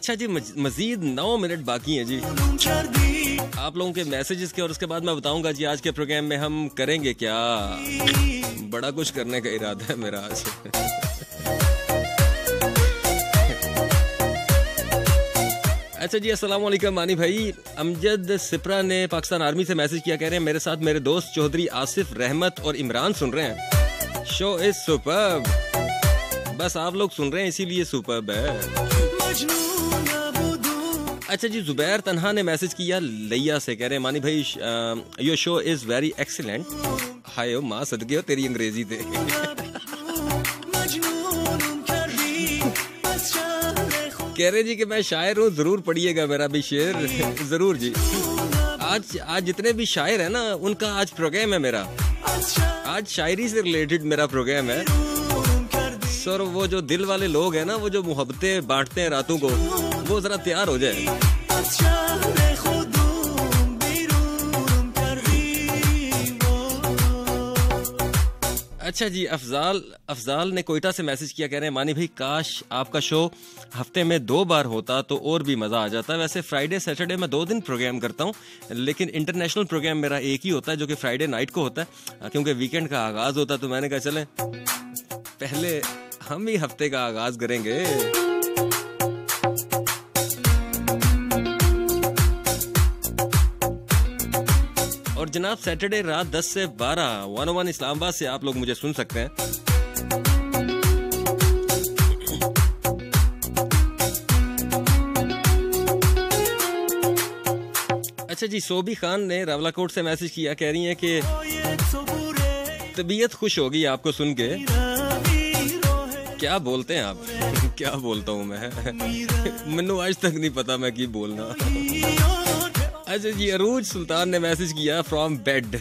अच्छा जी, मजीद 9 मिनट बाकी हैं जी आप लोगों के मैसेजेस के, और उसके बाद मैं बताऊंगा जी आज के प्रोग्राम में हम करेंगे क्या। बड़ा कुछ करने का इरादा है मेरा आज। अच्छा जी, अस्सलाम वालेकुम मानी भाई। अमजद सिप्रा ने पाकिस्तान आर्मी से मैसेज किया, कह रहे हैं मेरे साथ मेरे दोस्त चौधरी आसिफ, रहमत और इमरान सुन रहे हैं। Show is superb. बस आप लोग सुन रहे हैं इसीलिए सुपर्ब है। अच्छा जी, जुबैर तन्हा ने मैसेज किया लैया से, कह रहे हैं मानी भाई your show is very excellent. हाय ओ माँ सदके हो तेरी अंग्रेजी थे। कह रहे जी कि मैं शायर हूँ, जरूर पढ़िएगा मेरा भी शेर। जरूर जी। आज जितने भी शायर है ना उनका आज प्रोग्राम है मेरा। आज शायरी से रिलेटेड मेरा प्रोग्राम है सर। वो जो दिल वाले लोग हैं ना, वो जो मोहब्बतें बांटते हैं रातों को, वो जरा तैयार हो जाए। अच्छा जी, अफजाल ने कोयटा से मैसेज किया, कह रहे हैं मानी भाई काश आपका शो हफ्ते में 2 बार होता तो और भी मजा आ जाता। वैसे फ्राइडे सैटरडे मैं 2 दिन प्रोग्राम करता हूँ, लेकिन इंटरनेशनल प्रोग्राम मेरा एक ही होता है जो कि फ्राइडे नाइट को होता है, क्योंकि वीकेंड का आगाज होता है। तो मैंने कहा चले पहले हम ही हफ्ते का आगाज करेंगे। और जनाब सैटरडे रात 10 से 12 101 इस्लामाबाद से आप लोग मुझे सुन सकते हैं। अच्छा जी, सोबी खान ने रावलाकोट से मैसेज किया, कह रही हैं कि तबीयत खुश होगी आपको सुन के। क्या बोलते हैं आप? क्या बोलता हूँ मैं? मैनू आज तक नहीं पता मैं की बोलना। अच्छा जी, अरूज सुल्तान ने मैसेज किया फ्रॉम बेड।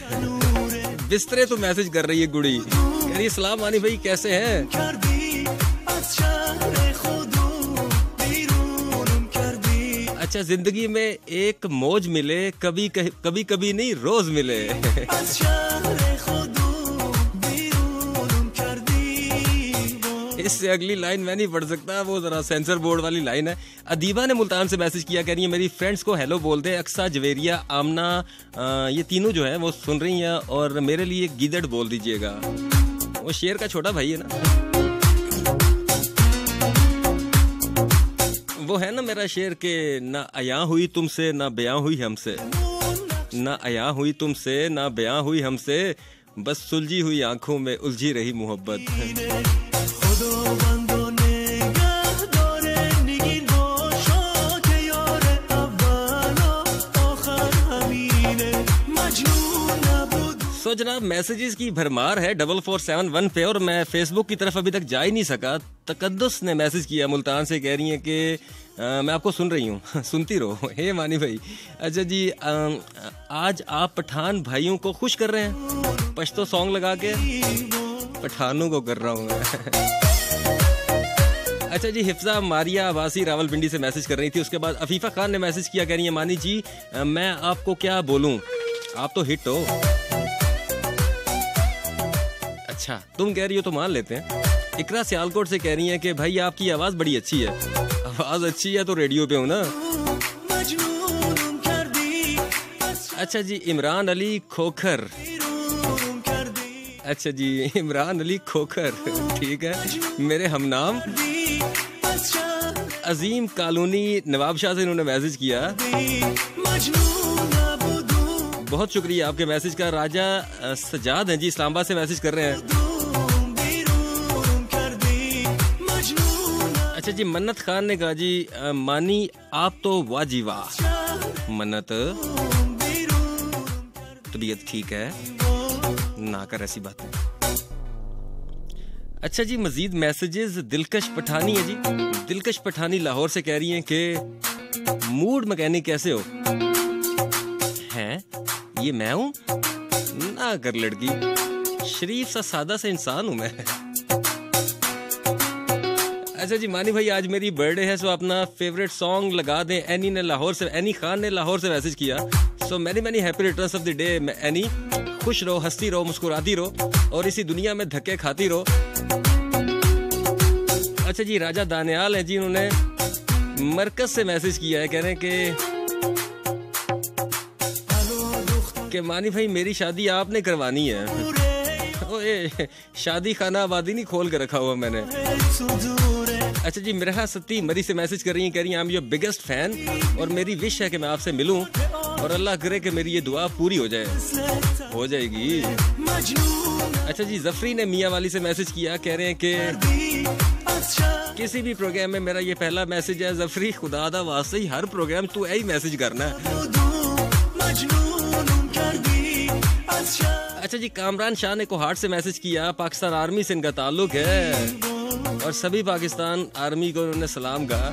बिस्तरे तो मैसेज कर रही है गुड़ी, कह रही सलाम मानी भाई कैसे हैं? अच्छा, जिंदगी में एक मौज मिले, कभी कभी नहीं रोज मिले। इससे अगली लाइन मैं नहीं पढ़ सकता, वो जरा सेंसर बोर्ड वाली लाइन है। अदीबा ने मुल्तान से मैसेज किया, कह रही है मेरी फ्रेंड्स को हेलो बोल दे। अक्सा, जवेरिया, आमना, ये तीनों जो है वो सुन रही हैं, और मेरे लिए गिदड़ बोल दीजिएगा। वो शेर का छोटा भाई है ना, वो है ना मेरा शेर के ना अया हुई तुमसे ना बयां हुई हमसे, ना अया हुई तुमसे ना बयां हुई हमसे, बस सुलझी हुई आंखों में उलझी रही मोहब्बत। तो जनाब मैसेजेस की भरमार है 4471 पे, और मैं फेसबुक की तरफ अभी तक जा ही नहीं सका। तकद्दुस ने मैसेज किया मुल्तान से, कह रही हैं कि मैं आपको सुन रही हूँ, सुनती रहो। हे मानी भाई। अच्छा जी, आज आप पठान भाइयों को खुश कर रहे हैं, पश्तो सॉन्ग लगा के पठानों को कर रहा हूँ मैं। अच्छा जी, हिफ्जा मारिया आवासी रावलपिंडी से मैसेज कर रही थी। उसके बाद अफीफा खान ने मैसेज किया, कह रही है मानी जी मैं आपको क्या बोलूं, आप तो हिट हो। अच्छा, तुम कह रही हो तो मान लेते हैं। इकरा सियालकोट से कह रही है कि भाई आपकी आवाज बड़ी अच्छी है। आवाज अच्छी है तो रेडियो पे हूं ना। अच्छा जी, इमरान अली खोखर। अच्छा जी, इमरान अली खोखर, ठीक है, मेरे हमनाम। अजीम कॉलोनी नवाब शाह से इन्होंने मैसेज किया। बहुत शुक्रिया आपके मैसेज का। राजा सजाद हैं जी, इस्लामाबाद से मैसेज कर रहे हैं। अच्छा जी, मन्नत खान ने कहा जी मानी आप तो वाजी वाह। मन्नत, तबीयत ठीक है ना कर ऐसी बातें। अच्छा जी, मजीद मैसेजेस। दिलकश पठानी है जी, दिलकश पठानी लाहौर से कह रही हैं कि मूड मैकेनिक कैसे हो? हैं ये मैं हूं ना कर लड़की, शरीफ सा सादा सा इंसान हूं मैं। अच्छा जी, मानी भाई आज मेरी बर्थडे है, सो अपना फेवरेट सॉन्ग लगा दें। एनी खान ने लाहौर से मैसेज किया, so many happy returns of the day any. खुश रहो, हंसती रहो, मुस्कुराती रहो, और इसी दुनिया में धक्के खाती रहो। अच्छा जी, राजा दानियाल है जी, उन्होंने मरकज से मैसेज किया है, कह रहे हैं कि मानी भाई मेरी शादी आपने करवानी है। ओए शादी खाना आबादी नहीं खोल के रखा हुआ मैंने। अच्छा जी, मेरा सत्ती मरी से मैसेज कर रही हैं, कह रही हैं I am your biggest fan और मेरी विश है कि मैं आपसे मिलूं और अल्लाह करे कि मेरी ये दुआ पूरी हो जाए। हो जाएगी। अच्छा जी, जफरी ने मियाँ वाली से मैसेज किया, कह रहे हैं कि किसी भी प्रोग्राम में मेरा ये पहला मैसेज है जफरी, खुदादा वास्ते ही हर प्रोग्राम तू यही मैसेज करना है। अच्छा जी, कामरान शाह ने कोहाट से मैसेज किया, पाकिस्तान आर्मी से इनका ताल्लुक है और सभी पाकिस्तान आर्मी को उन्होंने सलाम कहा।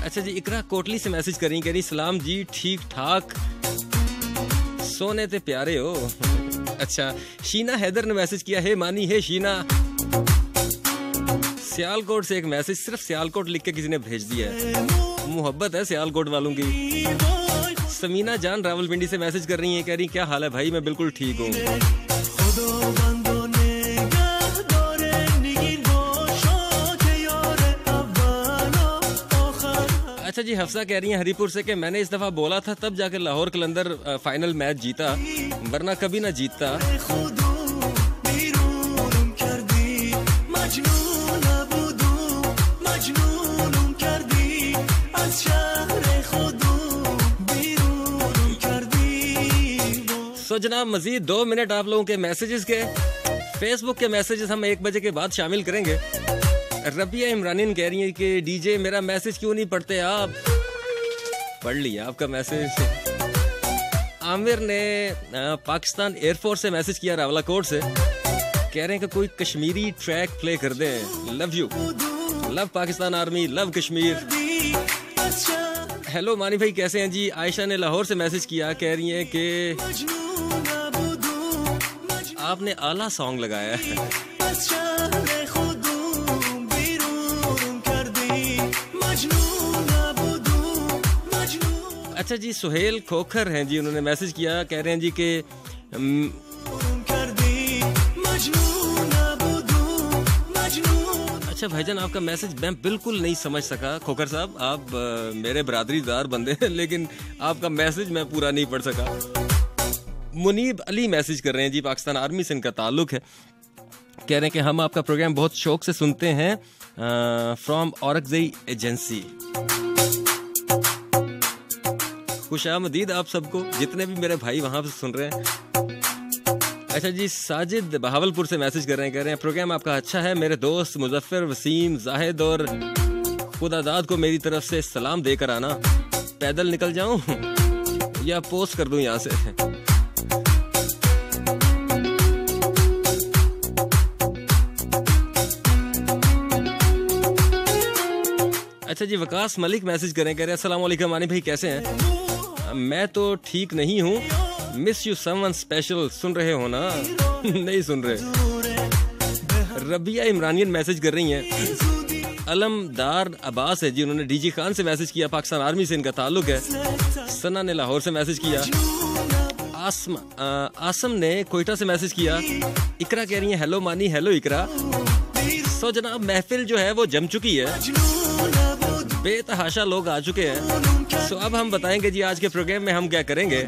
अच्छा जी, इकरा कोटली से मैसेज करी, कह रही सलाम जी, ठीक ठाक सोने ते प्यारे हो। अच्छा, शीना हैदर ने मैसेज किया, हे मानी हे शीना, सियालकोट से एक मैसेज, सिर्फ सियालकोट लिख के किसी ने भेज दिया है, मोहब्बत है सियालकोट वालों की। समीना जान रावलपिंडी से मैसेज कर रही हैं, कह रही क्या हाल है भाई, मैं बिल्कुल ठीक हूँ। अच्छा जी, हफ्सा कह रही हैं हरीपुर से कि मैंने इस दफा बोला था तब जाकर लाहौर कलंदर फाइनल मैच जीता, वरना कभी ना जीतता। तो जनाब मजीद 2 मिनट आप लोगों के मैसेजेस के, फेसबुक के मैसेजेस हम 1 बजे के बाद शामिल करेंगे। रबिया इमरानी कह रही है कि डीजे मेरा मैसेज क्यों नहीं पढ़ते आप? पढ़ लिया आपका मैसेज। आमिर ने पाकिस्तान एयरफोर्स से मैसेज किया रावलाकोट से, कह रहे हैं कि कोई कश्मीरी ट्रैक प्ले कर दे। Love you, love Pakistan army, love Kashmir. Hello Mani भाई कैसे हैं जी? आयशा ने लाहौर से मैसेज किया, कह रही हैं कि आपने आला सॉन्ग लगाया है। अच्छा जी, सुहेल खोखर हैं जी, उन्होंने मैसेज किया, कह रहे हैं जी कि अच्छा भाईजान आपका मैसेज मैं बिल्कुल नहीं समझ सका। खोखर साहब आप मेरे बरादरीदार बंदे हैं, लेकिन आपका मैसेज मैं पूरा नहीं पढ़ सका। मुनीब अली मैसेज कर रहे हैं जी, पाकिस्तान आर्मी से इनका ताल्लुक है, कह रहे हैं कि हम आपका प्रोग्राम बहुत शौक से सुनते हैं, फ्रॉम औरकजई एजेंसी। खुशामदीद आप सबको, जितने भी मेरे भाई वहां पे सुन रहे हैं। अच्छा जी, साजिद बहावलपुर से मैसेज कर रहे हैं, कह रहे हैं प्रोग्राम आपका अच्छा है, मेरे दोस्त मुजफ्फर, वसीम, जाहिद और खुदादाद को मेरी तरफ से सलाम देकर आना। पैदल निकल जाऊं या पोस्ट कर दूं यहाँ से? अच्छा जी, वकास मलिक मैसेज करें, कह रहे हैं अस्सलाम वालेकुम मानी भाई कैसे हैं? मैं तो ठीक नहीं हूँ, मिस यू समवन स्पेशल। सुन रहे हो ना? नहीं सुन रहे। रबिया इमरानियन मैसेज कर रही हैं। अलमदार अब्बास है जी, उन्होंने डीजी खान से मैसेज किया, पाकिस्तान आर्मी से इनका ताल्लुक है। सना ने लाहौर से मैसेज किया। आसम ने कोयटा से मैसेज किया। इकरा कह रही है हेलो मानी, हेलो इकरा। सो जनाब महफिल जो है वो जम चुकी है, बेतहाशा लोग आ चुके हैं। सो अब हम बताएंगे जी आज के प्रोग्राम में हम क्या करेंगे।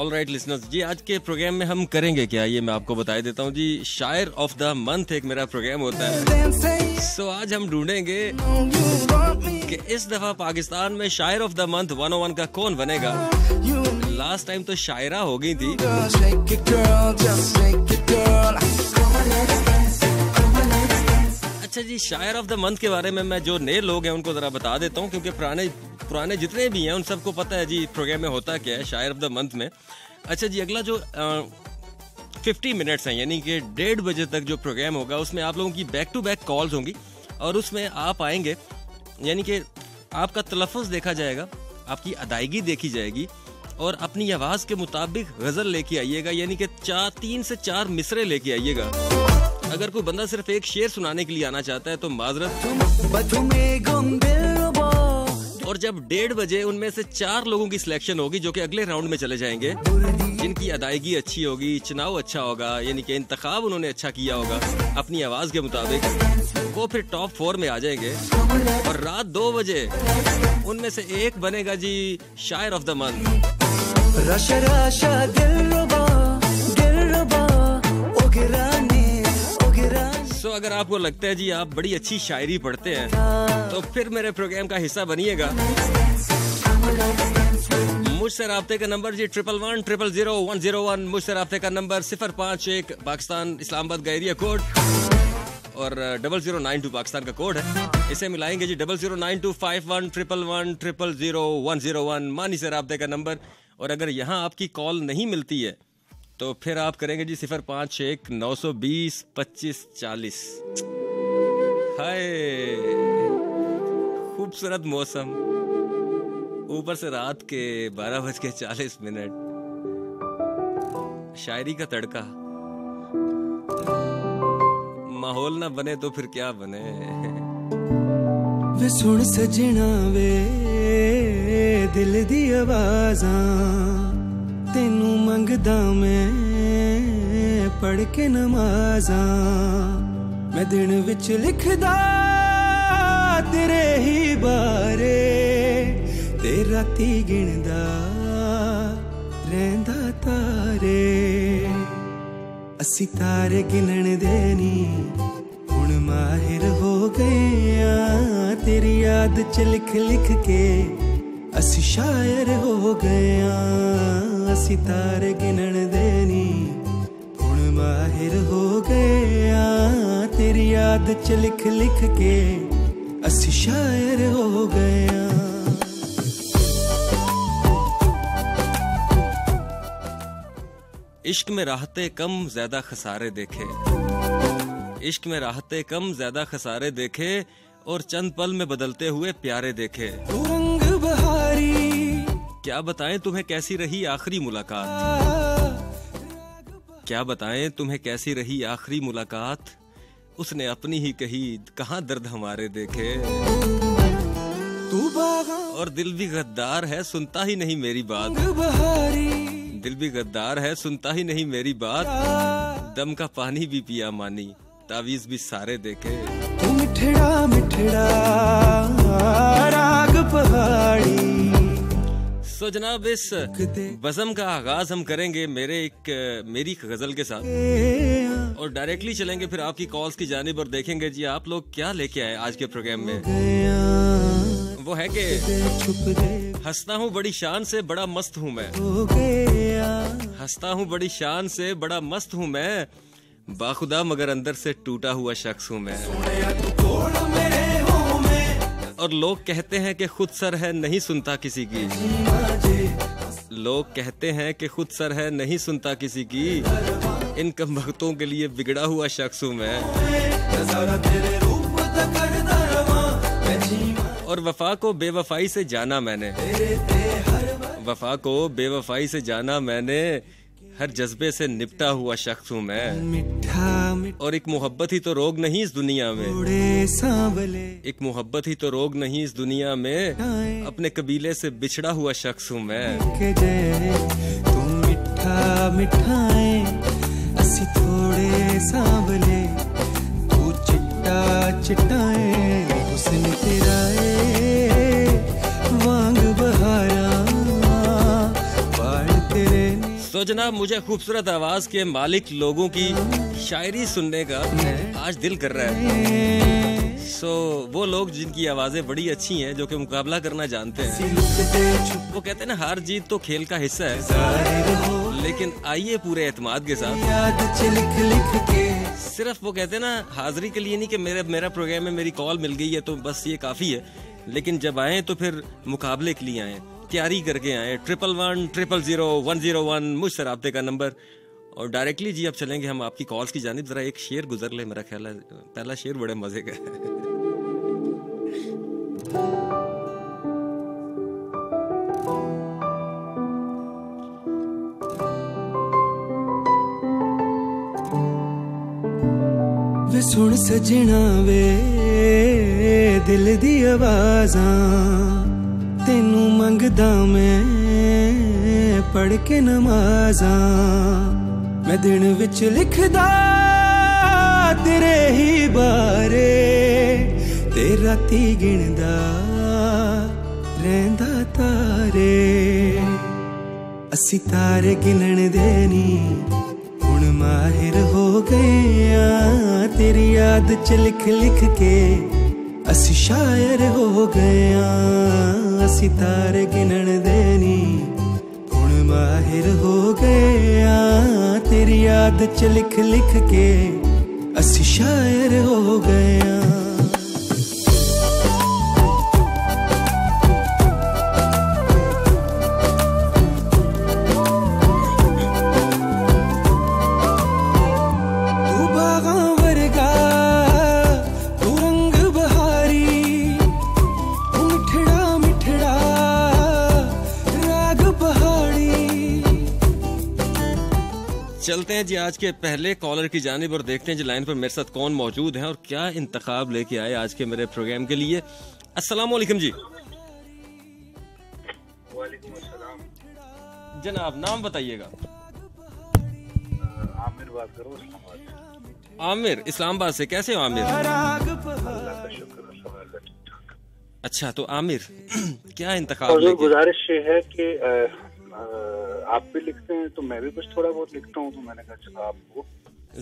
ऑल राइट लिसनर्स जी, आज के प्रोग्राम में हम करेंगे क्या ये मैं आपको बता देता हूँ जी। शायर ऑफ द मंथ एक मेरा प्रोग्राम होता है। सो आज हम ढूंढेंगे कि इस दफा पाकिस्तान में शायर ऑफ द मंथ 101 का कौन बनेगा। लास्ट टाइम तो शायरा हो गई थी। अच्छा जी, शायर ऑफ द मंथ के बारे में मैं जो नए लोग हैं उनको जरा बता देता हूँ, क्योंकि पुराने जितने भी हैं उन सबको पता है जी प्रोग्राम में होता क्या है शायर ऑफ द मंथ में। अच्छा जी, अगला जो 50 मिनट्स हैं यानी कि 1:30 बजे तक जो प्रोग्राम होगा उसमें आप लोगों की बैक टू बैक कॉल्स होंगी और उसमें आप आएंगे, यानी कि आपका तलफ़ुज़ देखा जाएगा, आपकी अदायगी देखी जाएगी और अपनी आवाज़ के मुताबिक गज़ल लेके आइएगा, यानी कि 3 से 4 मिसरे लेके आइएगा। अगर कोई बंदा सिर्फ एक शेर सुनाने के लिए आना चाहता है तो माजरत। और जब 1:30 बजे उनमें से 4 लोगों की सिलेक्शन होगी जो कि अगले राउंड में चले जाएंगे, जिनकी अदायगी अच्छी होगी, चुनाव अच्छा होगा, यानी कि इंतखाब उन्होंने अच्छा किया होगा अपनी आवाज के मुताबिक, वो फिर टॉप 4 में आ जाएंगे। और रात 2 बजे उनमें से एक बनेगा जी शायर ऑफ द मंथ। सो अगर आपको लगता है जी आप बड़ी अच्छी शायरी पढ़ते हैं तो फिर मेरे प्रोग्राम का हिस्सा बनिएगा। मुझसे राब्ते का नंबर जी 11100101, मुझसे राब्ते का नंबर 051 पाकिस्तान इस्लामाबाद का एरिया कोड और 0092 पाकिस्तान का कोड है। इसे मिलाएंगे जी 00925111000101 मानी से राब्ते का नंबर। और अगर यहाँ आपकी कॉल नहीं मिलती है तो फिर आप करेंगे जी 051-920-2540। हाय खूबसूरत मौसम, ऊपर से रात के 12:40, शायरी का तड़का। माहौल ना बने तो फिर क्या बने। वे सुन सजना वे दिल दी आवाज़ां तेनू मंगदा मैं पढ़ के नमाज़ां, मैं दिन विच लिखदा तेरे ही बारे ते राती गिनदा रहिंदा तारे। असी तारे गिनण दे नी हुण माहिर हो गए आ, तेरी याद च लिख लिख के असी शायर हो गए आ। असी तारे गिनण दे नी हुण माहिर हो गए आ, तेरी याद च लिख लिख के असी शायर हो गए आ। इश्क में राहते कम ज्यादा खसारे देखे, इश्क में राहते कम ज्यादा खसारे देखे और चंद पल में बदलते हुए प्यारे देखे। रंग बहारी क्या बताएं तुम्हें कैसी रही आखिरी मुलाकात, क्या बताएं तुम्हें कैसी रही आखिरी मुलाकात, उसने अपनी ही कही कहाँ दर्द हमारे देखे। तू और दिल भी गद्दार है सुनता ही नहीं मेरी बात, दिल भी गद्दार है सुनता ही नहीं मेरी बात, दम का पानी भी पिया मानी तावीज भी सारे देखे। तू मिठड़ा मिठड़ा राग पहाड़ी। सो जनाब इस बज़म का आगाज हम करेंगे मेरी गजल के साथ और डायरेक्टली चलेंगे फिर आपकी कॉल्स की जानिब और देखेंगे जी आप लोग क्या लेके आए आज के प्रोग्राम में। वो है कि हंसता हूँ बड़ी शान से बड़ा मस्त हूँ मैं, हंसता हूँ बड़ी शान से बड़ा मस्त हूँ मैं, बाखुदा मगर अंदर से टूटा हुआ शख्स हूँ मैं। और लोग कहते हैं कि खुद सर है नहीं सुनता किसी की, लोग कहते हैं कि खुद सर है नहीं सुनता किसी की, इन कम वक्तों के लिए बिगड़ा हुआ शख्स हूँ मैं। और वफा को बेवफाई से जाना मैंने, वफा को बेवफाई से जाना मैंने, हर जज्बे से निपटा हुआ शख्स हूँ मैं। और एक मोहब्बत ही तो रोग नहीं इस दुनिया में, एक मोहब्बत ही तो रोग नहीं इस दुनिया में, अपने कबीले से बिछड़ा हुआ शख्स हूँ मैं। तू मिठा मिठाए असी थोड़े सांवले, तू चिट्टा चिट्टाए हुस्न तेरा वांग बहारा बाल तेरे। तो जनाब, मुझे खूबसूरत आवाज के मालिक लोगों की शायरी सुनने का आज दिल कर रहा है। वो लोग जिनकी आवाजें बड़ी अच्छी हैं, जो कि मुकाबला करना जानते हैं, वो कहते हैं ना, हार जीत तो खेल का हिस्सा है, लेकिन आइए पूरे एतमाद के साथ। सिर्फ वो कहते हैं ना, हाजिरी के लिए नहीं कि मेरा प्रोग्राम में मेरी कॉल मिल गई है तो बस ये काफी है, लेकिन जब आए तो फिर मुकाबले के लिए आए, तैयारी करके आए। 11100101 मुझसे राब्ते का नंबर। और डायरेक्टली जी अब चलेंगे हम आपकी कॉल्स की जानिब। जरा एक शेर गुजर ले, मेरा ख्याल है पहला शेर बड़े मजे का है। वे सुन सजना वे दिल दी आवाज़ां, तेनू मंगदा मैं पढ़ के नमाज़ां। मैं दिन विच लिखदा तेरे ही बारे, ते राती गिनदा रहिंदा तारे। असी तारे गिनण दे नी हुण माहिर हो गए आ, तेरी याद च लिख लिख के असी शायर हो गए आ। असी तारे गिनण दे नी हुण माहिर हो गए आ, तेरी याद च लिख लिख के असी शायर हो गए आ। चलते हैं जी आज के पहले कॉलर की जानिब और देखते हैं जी लाइन पर मेरे साथ कौन मौजूद है और क्या इंतखाब लेके आए आज के मेरे प्रोग्राम के लिए। अस्सलाम वालेकुम जी। वालेकुम अस्सलाम जनाब, नाम बताइएगा। आमिर बात करो इस्लामाबाद से। आमिर इस्लामाबाद से, कैसे हो आमिर? अल्लाह का शुक्र। अच्छा, तो आमिर क्या इंतखाब लेके? गुजारिश ये है कि आप भी लिखते हैं तो मैं भी कुछ थोड़ा बहुत लिखता हूँ, तो मैंने कहा चलो आपको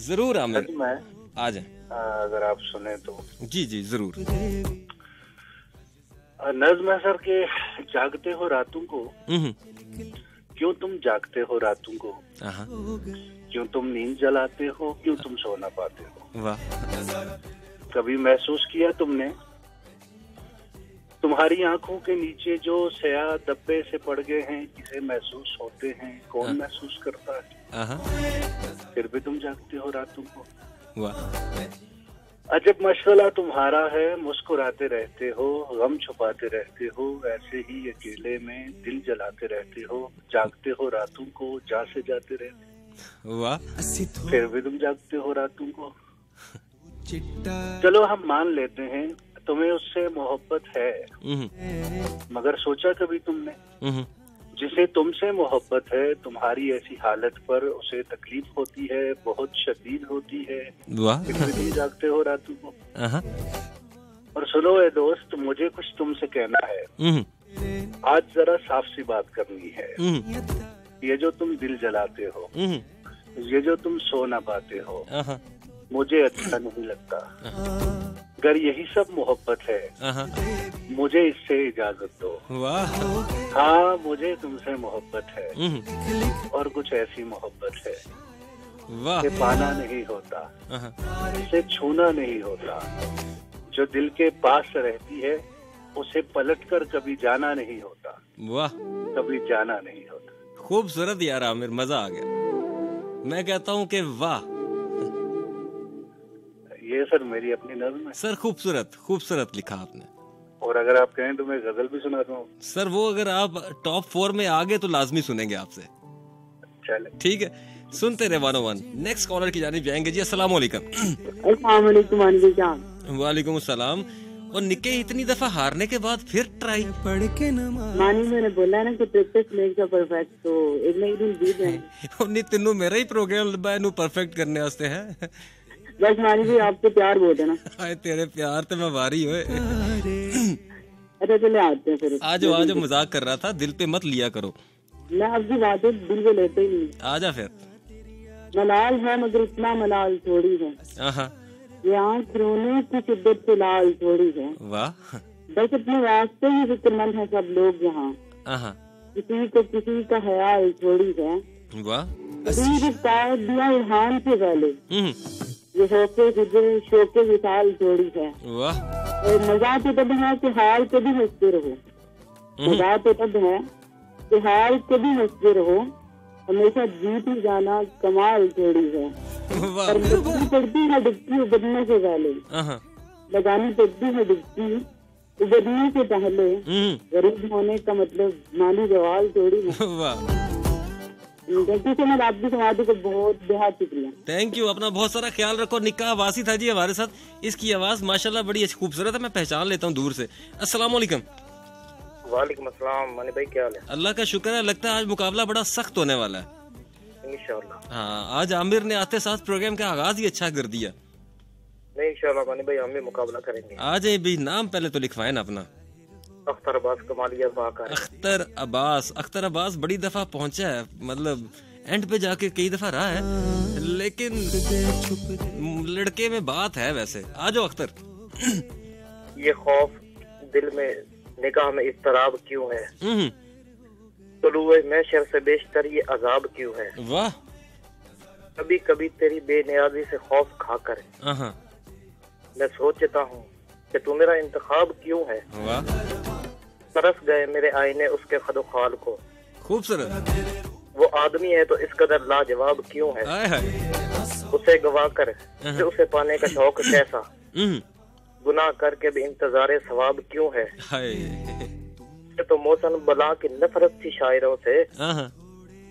जरूर आमिर मैं आ जाए, अगर आप सुने तो। जी जी जरूर। नज़्म है सर के, जागते हो रातों को, क्यों तुम जागते हो रातों को, क्यों तुम नींद जलाते हो, क्यों तुम सो ना पाते हो। वाह। कभी महसूस किया तुमने तुम्हारी आंखों के नीचे जो स्याह धब्बे से पड़ गए हैं, किसे महसूस होते हैं, कौन महसूस करता है, फिर भी तुम जागते हो रातों को। वाह। अजब मशगला तुम्हारा है, मुस्कुराते रहते हो, गम छुपाते रहते हो, ऐसे ही अकेले में दिल जलाते रहते हो, जागते हो रातों को, जा से जाते रहते। वाह। फिर भी तुम जागते हो रातों को। चलो हम मान लेते हैं तुम्हें उससे मोहब्बत है, मगर सोचा कभी तुमने जिसे तुमसे मोहब्बत है, तुम्हारी ऐसी हालत पर उसे तकलीफ होती है, बहुत शदीद होती है, फिर भी तुम जागते हो रातों को। और सुनो ए दोस्त, मुझे कुछ तुमसे कहना है, आज जरा साफ सी बात करनी है। ये जो तुम दिल जलाते हो, ये जो तुम सो ना पाते हो, मुझे अच्छा नहीं लगता। अगर यही सब मोहब्बत है, मुझे इससे इजाजत दो। वाह। हाँ, मुझे तुमसे मोहब्बत है, और कुछ ऐसी मोहब्बत है कि पाना नहीं होता, इसे छूना नहीं होता, जो दिल के पास रहती है उसे पलटकर कभी जाना नहीं होता। वाह। कभी जाना नहीं होता। खूबसूरत यार आमिर, मजा आ गया। मैं कहता हूँ कि वाह। ये सर मेरी अपनी नज़्म है सर, खूबसूरत खूबसूरत लिखा आपने। और अगर आप कहें तो मैं गजल भी सुनाता हूँ सर। वो अगर आप टॉप 4 में आ गए तो लाजमी सुनेंगे आपसे। चले ठीक है, सुनते रहे 101। नेक्स्ट कॉलर की जानिब जाएंगे जी। अस्सलाम वालेकुम। वालेकुम अस्सलाम। और निके इतनी दफा हारने के बाद फिर ट्राई पढ़ के मानी मैंने बोला ना कि प्रैक्टिस मेक्स अ परफेक्ट, तो एक ना एक दिन जीत जाए। नहीं, तेनू मेरा ही प्रोग्राम लब्बा है परफेक्ट करने वास्ते है। बस मानी भाई आपसे प्यार बहुत है ना। हाय तेरे प्यार ते मैं वारी होए। अच्छा चले आते हैं फिर। आज मजाक कर रहा था, दिल पे मत लिया करो। मैं आपकी बातें दिल में लेते ही नहीं। आजा फिर। मलाल है मगर इतना मलाल थोड़ी है, ये आँख रोने की शिद्दत से लाल थोड़ी है। वाह। बस अपने वास्ते ही फिक्रमंद है सब लोग यहाँ, किसी को किसी का ख्याल थोड़ी है। वाह। दिया इल्हाम से पहले ये होके तुझे शोके विशाल थोड़ी है। वाह। और मजा तो तब है कि हाल कभी हंसते रहो, मजा तो तब है कि हाल कभी हंसते रहो, हमेशा जीत ही जाना कमाल थोड़ी है। और लगानी पड़ती है डुबकी उबरने से पहले, लगानी पड़ती है डुबकी उबरने से पहले, गरीब होने का मतलब माली जवाल थोड़ी है। आपकी समाधि को बहुत बेहद शुक्रिया। Thank you. अपना बहुत सारा ख्याल रखो। निक्का आवासी था जी हमारे साथ, इसकी आवाज माशाल्लाह बड़ी अच्छी खूबसूरत है, मैं पहचान लेता हूँ दूर से। अस्सलाम वालेकुम। वालेकुम अस्सलाम। मानी भाई क्या हाल है? अल्लाह का शुक्र है। लगता है आज मुकाबला बड़ा सख्त होने वाला है इंशाल्लाह। हाँ, आज आमिर ने आते साथ प्रोग्राम का आगाज ही अच्छा कर दिया। नहीं इंशाल्लाह मानी भाई हम भी मुकाबला करेंगे। आ जाए भी, नाम पहले तो लिखवाए ना अपना। अख्तर अब्बास कमालिया वाक़ा है। अख्तर अब्बास। अख्तर अब्बास बड़ी दफा पहुंचा है, मतलब एंड पे जाके कई दफा रहा है, लेकिन लड़के में बात है वैसे। आ जाओ अख्तर। ये खौफ दिल में, निगाह में इस्तराब क्यों है? तलुए महशर से बेशतर ये अजाब क्यों है? वाह। कभी कभी तेरी बेनियाजी से खौफ खाकर मैं सोचता हूँ कि तू मेरा इंतखाब क्यों है? वाह। तरस गए मेरे आईने उसके खदो खाल को। खूबसूरत। वो आदमी है तो इस कदर लाजवाब क्यों है? उसे गवा कर उसे पाने का शौक कैसा, गुनाह करके भी इंतजारे सवाब क्यों है? तो मौसम बला की नफरत थी शायरों से,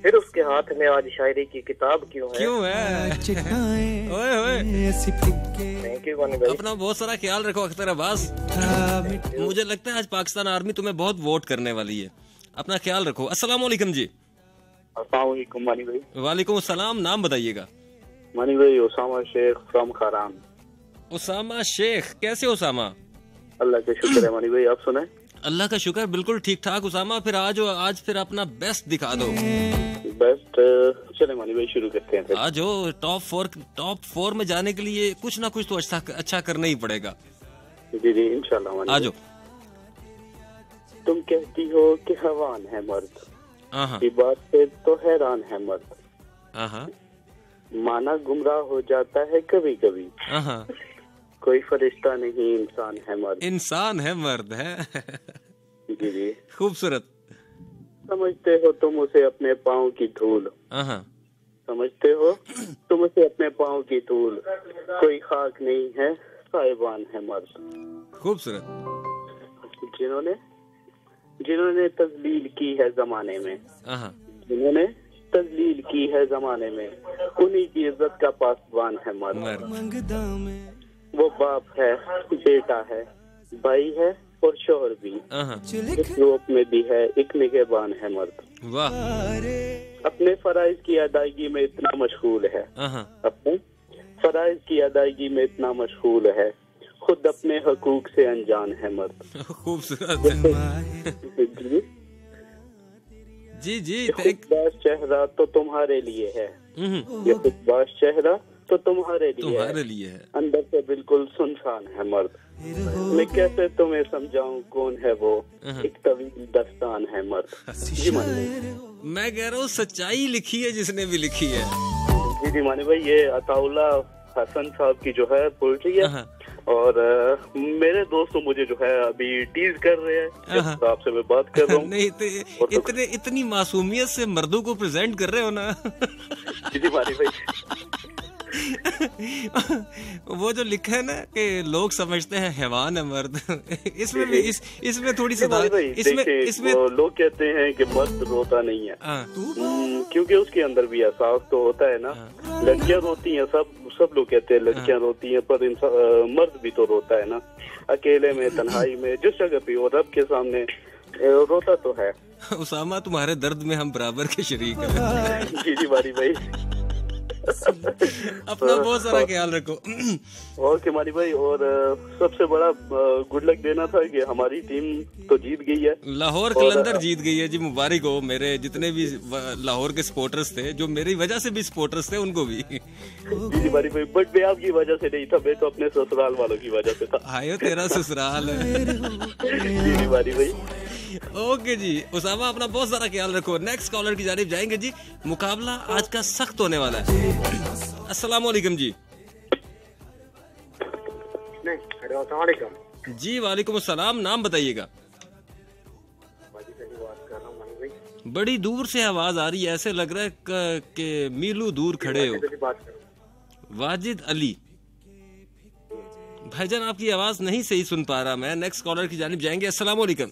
फिर उसके हाथ में आज शायरी की किताब क्यों है? ओए ओए। थैंक यू भाई। अपना बहुत सारा ख्याल रखो अख्तर अब्बास। मुझे लगता है आज पाकिस्तान आर्मी तुम्हें बहुत वोट करने वाली है। अपना ख्याल रखो। अस्सलाम वालेकुम जी। अस्सलाम वालेकुम मानी भाई। वालेकुम सलाम। नाम बताइएगा। मानी भाई उसामा शेख फ्रॉम खारान। उसामा शेख, कैसे उसामा? अल्लाह का शुक्र है मानी भाई, आप सुनाए? अल्लाह का शुक्र, बिल्कुल ठीक ठाक। उसामा फिर आज फिर अपना बेस्ट दिखा दो। बेस्ट चले मानी भाई शुरू करते हैं। आज टॉप फोर में जाने के लिए कुछ ना कुछ तो अच्छा करना ही पड़ेगा। जी जी इंशाल्लाह। आज तुम कहती हो कि हवान है मर्द, ये बात पे तो हैरान है मर्द, माना गुमराह हो जाता है कभी कभी, कोई फरिश्ता नहीं इंसान है मर्द। इंसान है मर्द है। जी जी खूबसूरत। समझते हो तुम उसे अपने पाँव की धूल, समझते हो तुम उसे अपने पाँव की धूल, कोई खाक नहीं है साहिबान है मर्द। खूबसूरत। जिन्होंने तजलील की है जमाने में, जिन्होंने तजलील की है जमाने में, उन्हीं की इज्जत का पासबान है मर्द। वो बाप है, बेटा है, भाई है और शोहर भी, रूप में भी है, एक निगहबान है मर्द। वाह। अपने फराइज की अदायगी में इतना मशगूल है, अपने फराइज की अदायगी में इतना मशगूल है, खुद अपने हकूक से अनजान है मर्द। खूबसूरत। जी जी। खुशबाश चेहरा तो तुम्हारे लिए है, ये खुशबाश चेहरा तो तुम्हारे लिए है, अंदर से बिल्कुल सुनसान है मर्द। मैं कैसे तुम्हें समझाऊं कौन है वो, एक तवील दस्तान है मर्द। जी मानी, मैं कह रहा हूँ सच्चाई लिखी है जिसने भी लिखी है। जी जी मानी भाई, ये अताउल्ला हसन साहब की जो है पोएट्री है, और मेरे दोस्त मुझे जो है अभी टीज कर रहे हैं, आपसे मैं बात कर रहा हूँ। नहीं इतनी मासूमियत से मर्दों को प्रेजेंट कर रहे हो ना। जी मानी भाई। वो जो लिखा है ना कि लोग समझते हैं हैवान है मर्द, इसमें भी इसमें थोड़ी सी इसमें लोग कहते हैं कि मर्द रोता नहीं है, क्योंकि उसके अंदर भी एहसास तो होता है ना। लड़कियां रोती हैं, सब लोग कहते हैं लड़कियां रोती हैं, पर मर्द भी तो रोता है ना, अकेले में, तन्हाई में, जिस जगह पे हो, रब के सामने रोता तो है। उसामा, तुम्हारे दर्द में हम बराबर के शरीक हैं। जी जी बारी भाई। अपना बहुत सारा ख्याल रखो। और किमानी भाई, और सबसे बड़ा गुड लक देना था कि हमारी टीम तो जीत गई है, लाहौर कलंदर जीत गई है जी। मुबारक हो मेरे जितने भी लाहौर के सपोर्टर्स थे, जो मेरी वजह से भी सपोर्टर्स थे, उनको भी। जी भाई, बट मैं आपकी वजह से नहीं था, मैं तो अपने ससुराल वालों की वजह से था। आयो तेरा ससुराल है। जी भाई। ओके जी उसामा, अपना बहुत सारा ख्याल रखो। नेक्स्ट कॉलर की जानिब जाएंगे जी। मुकाबला आज का सख्त होने वाला है। अस्सलाम वालेकुम जी। जी वालेकुम अस्सलाम, नाम बताइएगा। बड़ी दूर से आवाज आ रही है, ऐसे लग रहा है कि मीलों दूर खड़े हो। वाजिद अली भाईजान, आपकी आवाज नहीं सही सुन पा रहा मैं। नेक्स्ट कॉलर की जानिब जाएंगे। अस्सलाम वालेकुम।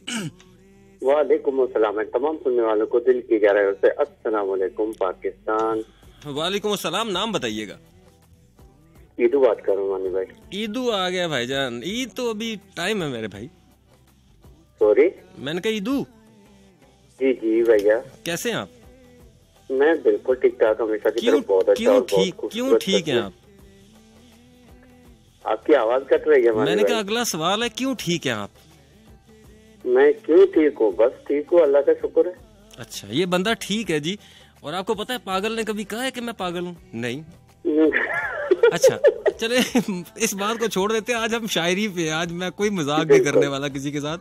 वालेकुम अस्सलाम। तमाम सुनने वालों को दिल की गहराइयों से अस्सलाम वालेकुम पाकिस्तान। वालेकुम अस्सलाम, नाम बताइएगा। ईदू बात कर रहा हूँ मानी भाई। ईदू आ गया भाईजान, ईद तो अभी टाइम है मेरे भाई। सॉरी, मैंने कहा ईदू। जी जी भैया, कैसे हैं आप? मैं बिल्कुल ठीक ठाक, हमेशा की तरह बहुत अच्छा। क्यों ठीक हैं आप? आपकी आवाज कट रही है। मैंने कहा अगला सवाल है, क्यों ठीक हैं आप? मैं क्यों ठीक हूँ, बस ठीक हूँ, अल्लाह का शुक्र है। अच्छा, ये बंदा ठीक है जी। और आपको पता है पागल ने कभी कहा है कि मैं पागल हूँ? नहीं। अच्छा चले इस बात को छोड़ देते हैं, आज हम शायरी पे। आज मैं कोई मजाक नहीं करने वाला किसी के साथ।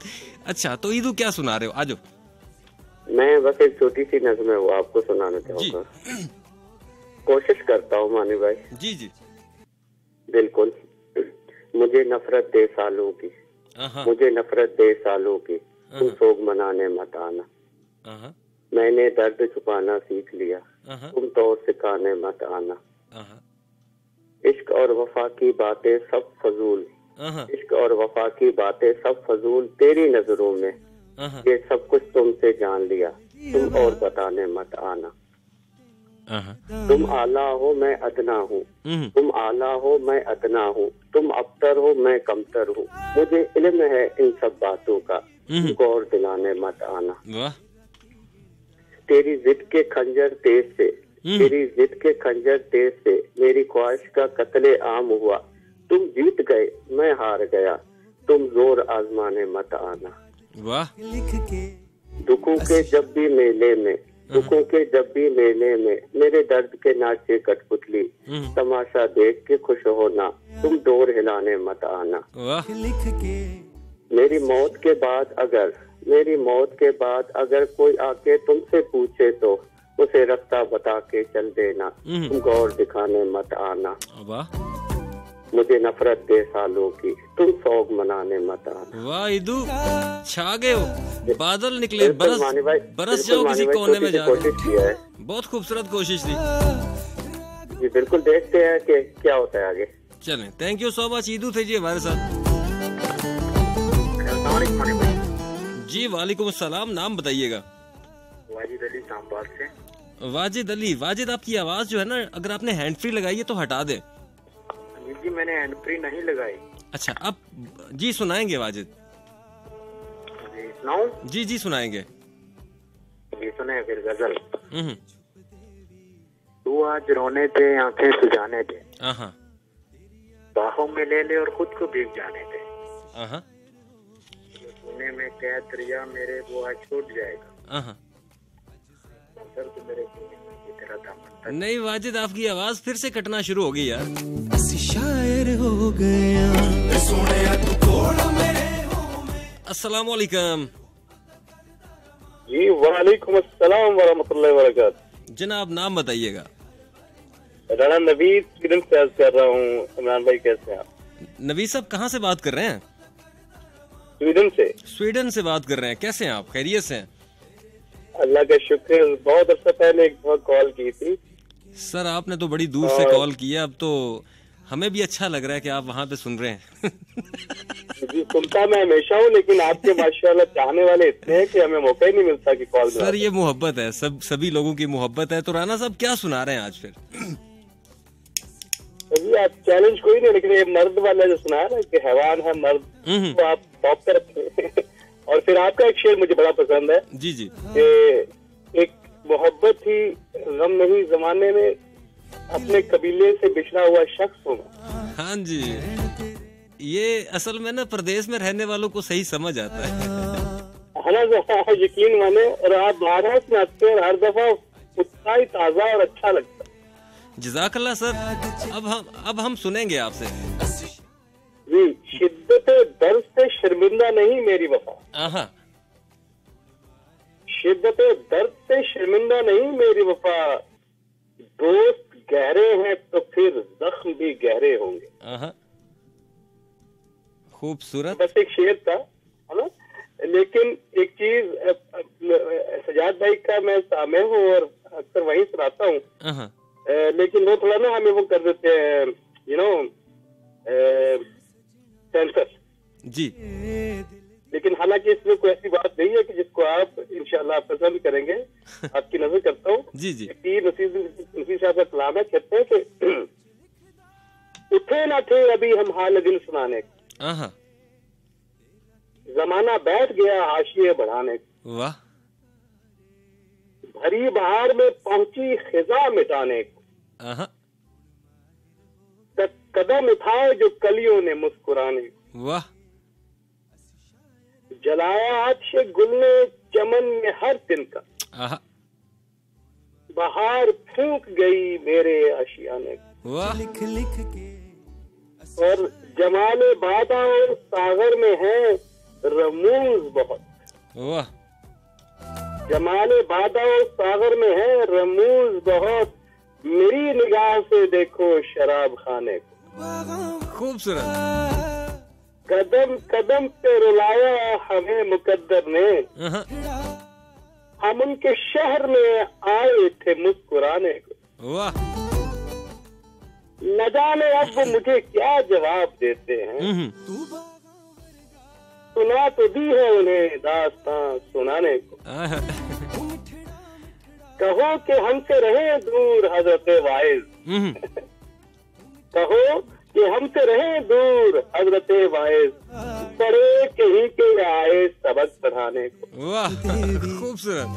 अच्छा तो ईदू क्या सुना रहे हो? आजो। मैं बस एक छोटी सी नज़्म वो आपको सुनाना चाहूँगा। कोशिश करता हूँ मानी भाई। जी जी बिल्कुल। मुझे नफरत दे सालों की, मुझे नफरत दे सालों की, तुम सोग मनाने मत आना। मैंने दर्द छुपाना सीख लिया, तुम तो सिखाने मत आना। इश्क और वफा की बातें सब फजूल, इश्क और वफा की बातें सब फजूल, तेरी नजरों में ये सब कुछ तुमसे जान लिया, तुम और बताने मत आना। तुम आला हो मैं अदना हूँ, तुम आला हो मैं अदना हूँ, तुम अबतर हो मैं कमतर हूँ, मुझे इल्म है इन सब बातों का, तुमको और दिलाने मत आना। तेरी जिद के खंजर तेज से, तेरी जिद के खंजर तेज से मेरी ख्वाहिश का कत्ले आम हुआ, तुम जीत गए मैं हार गया, तुम जोर आजमाने मत आना। वाह। दुखों के जब भी मेले में, दुखों के जब भी मेले में मेरे दर्द के नाचे कठपुतली, तमाशा देख के खुश होना, तुम डोर हिलाने मत आना। मेरी मौत के बाद अगर, मेरी मौत के बाद अगर कोई आके तुमसे पूछे तो उसे रास्ता बता के चल देना, तुम गौर दिखाने मत आना। मुझे नफरत दे सालों की, तुम सोग मनाने मत आना। वाह ईदू, छा गए हो। बादल निकले, बरस जाओ किसी कोने में जाके। कोशिश किया है, बहुत खूबसूरत कोशिश थी जी। बिल्कुल, देखते हैं कि क्या होता है आगे। चलें, थैंक यू सो मच। ईदू थे जी हमारे साथ। जी वालेकुम अस्सलाम, नाम बताइएगा। वाजिद अली सांबार से। वाजिद अली, वाजिद आपकी आवाज जो है ना, अगर आपने हैंड फ्री लगाई है तो हटा दे। जी मैंने हैंड फ्री नहीं लगाई। अच्छा, अब जी सुनाएंगे वाजिद? जी सुनाऊं? जी जी सुनाएंगे। जी सुने फिर गजल। तू आज रोने दे, आंखें सुझाने दे, बाहों में ले ले और खुद को भीग जाने दे। सोने में कैद दरिया मेरे वो आज छूट जाएगा, दर्द मेरे तेरा दामन। नहीं वाजिद, आपकी आवाज फिर से कटना शुरू हो गई यार। शायर हो गया। अस्सलाम वालेकुम। जी वालेकुम अस्सलाम वरहमतुल्लाहि वबरकातुहू। जनाब नाम बताइएगा। राणा नवीद स्वीडन से कर रहा हूँ। इमरान भाई कैसे हैं आप? नवीद साहब कहाँ से बात कर रहे हैं? स्वीडन से। स्वीडन से बात कर रहे हैं, कैसे हैं आप? खैरियत से हैं? अल्लाह का शुक्र। बहुत अर्सा पहले एक कॉल की थी सर, आपने तो बड़ी दूर से कॉल की है। अब तो हमें भी अच्छा लग रहा है कि आप वहाँ पे सुन रहे हैं। जी सुनता मैं हमेशा हूँ, लेकिन आपके माशाल्लाह चाहने वाले इतने हैं कि हमें मौका ही नहीं मिलता कि कॉल। सर ये मोहब्बत है, सभी लोगों की मोहब्बत है। तो राणा साहब क्या सुना रहे हैं आज फिर? जी आप चैलेंज कोई नहीं, लेकिन ये मर्द वाला जो सुना है कि हैवान है मर्द, तो आप टॉप पे रखें। और फिर आपका एक शेर मुझे बड़ा पसंद है। जी जी। एक मोहब्बत ही गम नहीं जमाने में, अपने कबीले से बिछड़ा हुआ शख्स हूँ। हाँ जी, ये असल में ना प्रदेश में रहने वालों को सही समझ आता है ना, यकीन माने। और आप बारह सुनाते हैं, हर दफा उतना ही ताजा और अच्छा लगता है। जज़ाकल्लाह सर। अब हम सुनेंगे आपसे जी। शिद्दत दर्द से शर्मिंदा नहीं मेरी वफा, शिद्दत दर्द से शर्मिंदा नहीं मेरी वफा, दोस्त गहरे हैं तो फिर जख्म भी गहरे होंगे। खूबसूरत। बस एक शेर था, है ना। लेकिन एक चीज, सजाद भाई का मैं सामे हूँ और अक्सर वही सुनाता हूँ, लेकिन वो थोड़ा ना हमें वो कर देते हैं, यू नो, सेंसर जी। लेकिन हालांकि इसमें कोई ऐसी बात नहीं है कि जिसको आप इंशाल्लाह पसंद करेंगे। आपकी नजर करता हूँ जी जी। नसीर साहब का कलाम है, कहते हैं कि उठे ना थे अभी हम हाल दिल सुनाने को, जमाना बैठ गया हाशिए बढ़ाने को, वाह। भरी बहार में पहुंची खिजा मिटाने को, कदम उठाए जो कलियों ने मुस्कुराने को, वाह। जलाया आतिश गुल ने चमन में हर तिनका, बहार फूंक गई मेरे आशियाने को, वाह। और जमाले बादा और सागर में है रमूज बहुत, वाह। जमाले बादा और सागर में है रमूज बहुत, मेरी निगाह से देखो शराब खाने को। खूबसूरत। कदम कदम पे रुलाया हमें मुकद्दर ने, हम उनके शहर में आए थे मुस्कुराने को, वाह। न जाने अब वो मुझे क्या जवाब देते हैं, सुना तो दी है उन्हें दास्तां सुनाने को, कहो कि हमसे रहे दूर हजरत वाइज, कहो कि हमसे रहे दूर हजरत वाइज, पढ़े कहीं के आए सबक पढ़ाने को, वाह। खूबसूरत।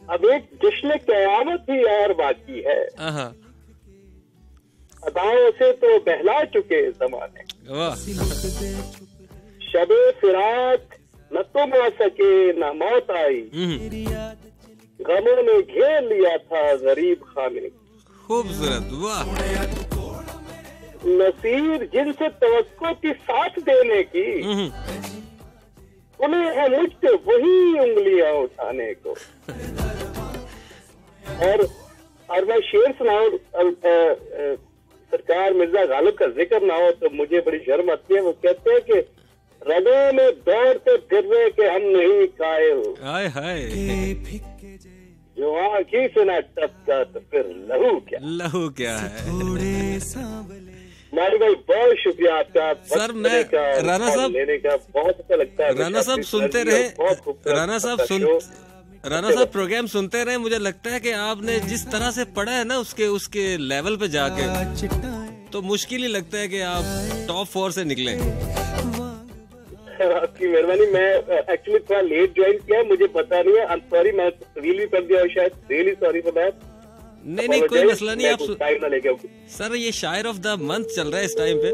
अब एक जश्न क़यामत ही और बाकी है, अदाओं से तो बहला चुके जमाने, वाह। शबे फिराक न तुम आ सके न मौत आई, गमों ने घेर लिया था गरीब खाने। खूबसूरत, वाह। नसीर जिनसे तवक्को की साथ देने की, उन्हें है मुझसे वही उंगलियां उठाने को। और मैं शेर सुनाऊं, सरकार मिर्जा गालिब का जिक्र ना हो तो मुझे बड़ी शर्म आती है। वो कहते हैं कि रगों में दौड़ते फिर रहे कि हम नहीं कायल, हाय हाय, जो आँखी से ना टपका तो फिर लहू क्या, लहू क्या है। मारी भाई बहुत शुक्रिया आपका सर। मैं राणा साहब लेने का बहुत अच्छा लगता है। राणा साहब सुनते रहे, राणा साहब प्रोग्राम सुनते रहे। मुझे लगता है कि आपने जिस तरह से पढ़ा है ना उसके लेवल पे जाके, तो मुश्किल ही लगता है कि आप टॉप 4 से निकले। आपकी मेहरबानी। मैं एक्चुअली थोड़ा लेट ज्वाइन किया, मुझे पता नहीं है। आई एम सॉरी, मैं रियली कर दिया शायद, रियली सॉरी फॉर दैट। नहीं कोई मसला नहीं। आप टाइम ना लेके सर, ये शायर ऑफ द मंथ चल रहा है इस टाइम पे,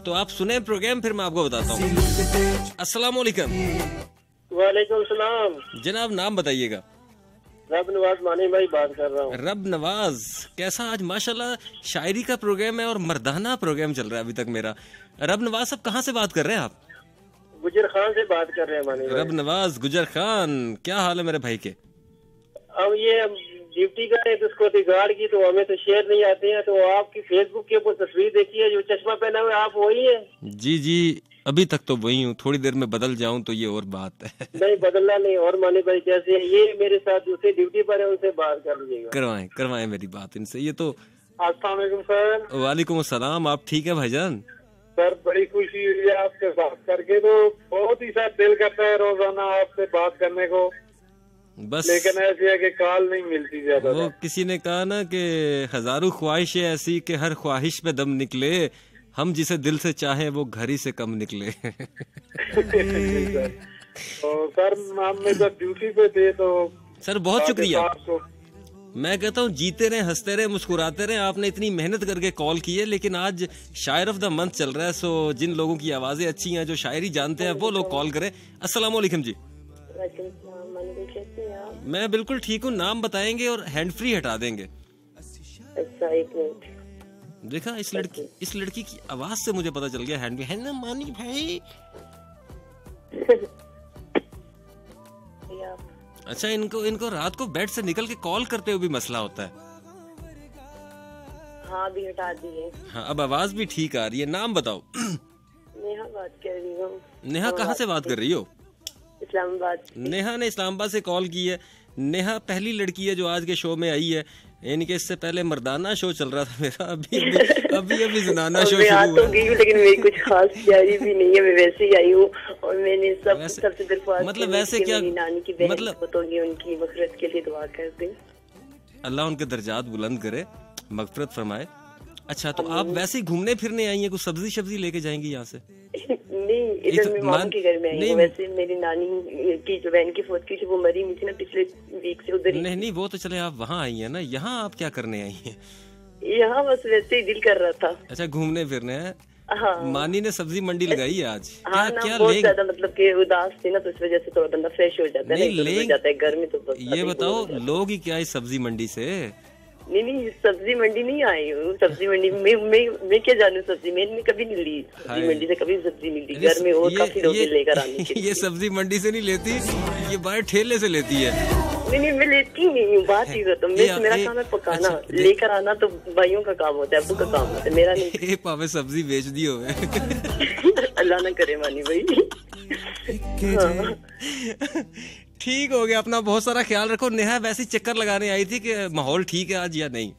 तो आप सुने प्रोग्राम, फिर मैं आपको बताता हूँ। अस्सलाम वालेकुम। वालेकुम सलाम। जनाब नाम बताइएगा। रब नवाज मानी भाई बात कर रहा हूँ। रब नवाज, कैसा आज माशाल्लाह शायरी का प्रोग्राम है और मर्दाना प्रोग्राम चल रहा है अभी तक मेरा। रब नवाज साहब कहाँ से बात कर रहे हैं आप? गुजर खान से बात कर रहे हैं मानी भाई। रब नवाज, गुजर खान, क्या हाल है मेरे भाई के? अब ये ड्यूटी का है, उसको गार्ड की, तो हमें तो शेयर नहीं आते हैं। तो आपकी फेसबुक के ऊपर तस्वीर देखी है, जो चश्मा पहना हुआ आप वही है? जी जी, अभी तक तो वही हूँ। थोड़ी देर में बदल जाऊँ तो ये और बात है। नहीं बदलना नहीं। और मानी भाई कैसे है? ये मेरे साथ दूसरे ड्यूटी पर है, उनसे बात कर लीजिएगा। करवाएं मेरी बात इनसे। ये तो अस्सलाम वालेकुम सर। वालेकुम अस्सलाम। आप ठीक है भाईजान? सर बड़ी खुशी हुई है आपसे बात करके, तो बहुत ही साथ दिल करता है रोजाना आपसे बात करने को, बस लेकिन ऐसी है कि कॉल नहीं मिलती ज्यादा। वो किसी ने कहा ना कि हजारों ख्वाहिशें ऐसी कि हर ख्वाहिश पे दम निकले, हम जिसे दिल से चाहें वो घर ही से कम निकले। तो सर हम में जब ड्यूटी पे थे तो सर बहुत शुक्रिया। मैं कहता हूँ जीते रहे, हंसते रहे, मुस्कुराते रहे। आपने इतनी मेहनत करके कॉल की है, लेकिन आज शायर ऑफ द मंथ चल रहा है, सो जिन लोगों की आवाजें अच्छी हैं, जो शायरी जानते हैं, वो लोग कॉल करें। अस्सलाम वालेकुम जी। मैं बिल्कुल ठीक हूँ। नाम बताएंगे और हैंड फ्री हटा देंगे। अच्छा, एक मिनट। देखा, इस लड़की की आवाज से मुझे पता चल गया हैंड फ्री है ना मानी भाई। अच्छा, इनको रात को बेड से निकल के कॉल करते हुए भी मसला होता है। हाँ, भी हटा दिए। हाँ, अब आवाज भी ठीक आ रही है। नाम बताओ। नेहा बात कर रही हूँ। नेहा कहाँ से बात कर रही हो? इस्लामाबाद। नेहा ने इस्लामाबाद से कॉल की है। नेहा पहली लड़की है जो आज के शो में आई है। इनके इससे पहले मर्दाना शो चल रहा था मेरा, अभी जनाना शो शुरू हुआ। लेकिन मेरी कुछ खास तैयारी भी नहीं है, मैं वैसे ही आई हूँ। और मैंने सबसे दरख्वास्त मतलब वैसे क्या, मेरी नानी की बहन बताऊंगी, उनकी मगफिरत के लिए दुआ कर दें। अल्लाह उनके दर्जात बुलंद करे, मगफिरत फरमाए। अच्छा, तो आप वैसे ही घूमने फिरने आई हैं, कुछ सब्जी लेके जाएंगी यहाँ से? नहीं, इधर मैं मामू के घर में आई हूँ। वैसे मेरी नानी की जो बहन की फौत की थी, वो मरी हुई थी ना पिछले वीक से, उधर। नहीं, वो तो चले, आप वहाँ आई हैं ना, यहाँ आप क्या करने आई हैं? यहाँ बस वैसे ही दिल कर रहा था। अच्छा, घूमने फिरने हैं। हाँ। मानी ने सब्जी मंडी लगाई है आज। हाँ, क्या बहुत ज्यादा, मतलब कि उदास थी ना, तो इस वजह से थोड़ा बंदा फ्रेश हो जाता है। नहीं, जाता है गर्मी तो। ये बताओ, लोग ही क्या इस सब्जी मंडी से? नहीं, सब्जी मंडी नहीं आई हूँ। सब्जी मंडी मैं क्या जानू, सब्जी मैंने कभी नहीं ली। सब्जी मंडी से कभी सब्जी नहीं ली। घर में और काफी लोग लेकर आने के लिए। ये सब्जी मंडी से नहीं लेती, ये बाहर ठेले से लेती है। नहीं, मैं लेती नहीं हूँ। बात ही तो मेरा काम है पकाना। लेकर आना तो भाइयों का काम होता है, अब्बू का काम होता है, मेरा नहीं। पावे सब्जी बेच दी हो। अल्लाह ना करे मानी भाई। ठीक हो गया, अपना बहुत सारा ख्याल रखो। नेहा वैसे चक्कर लगाने आई थी कि माहौल ठीक है आज या नहीं?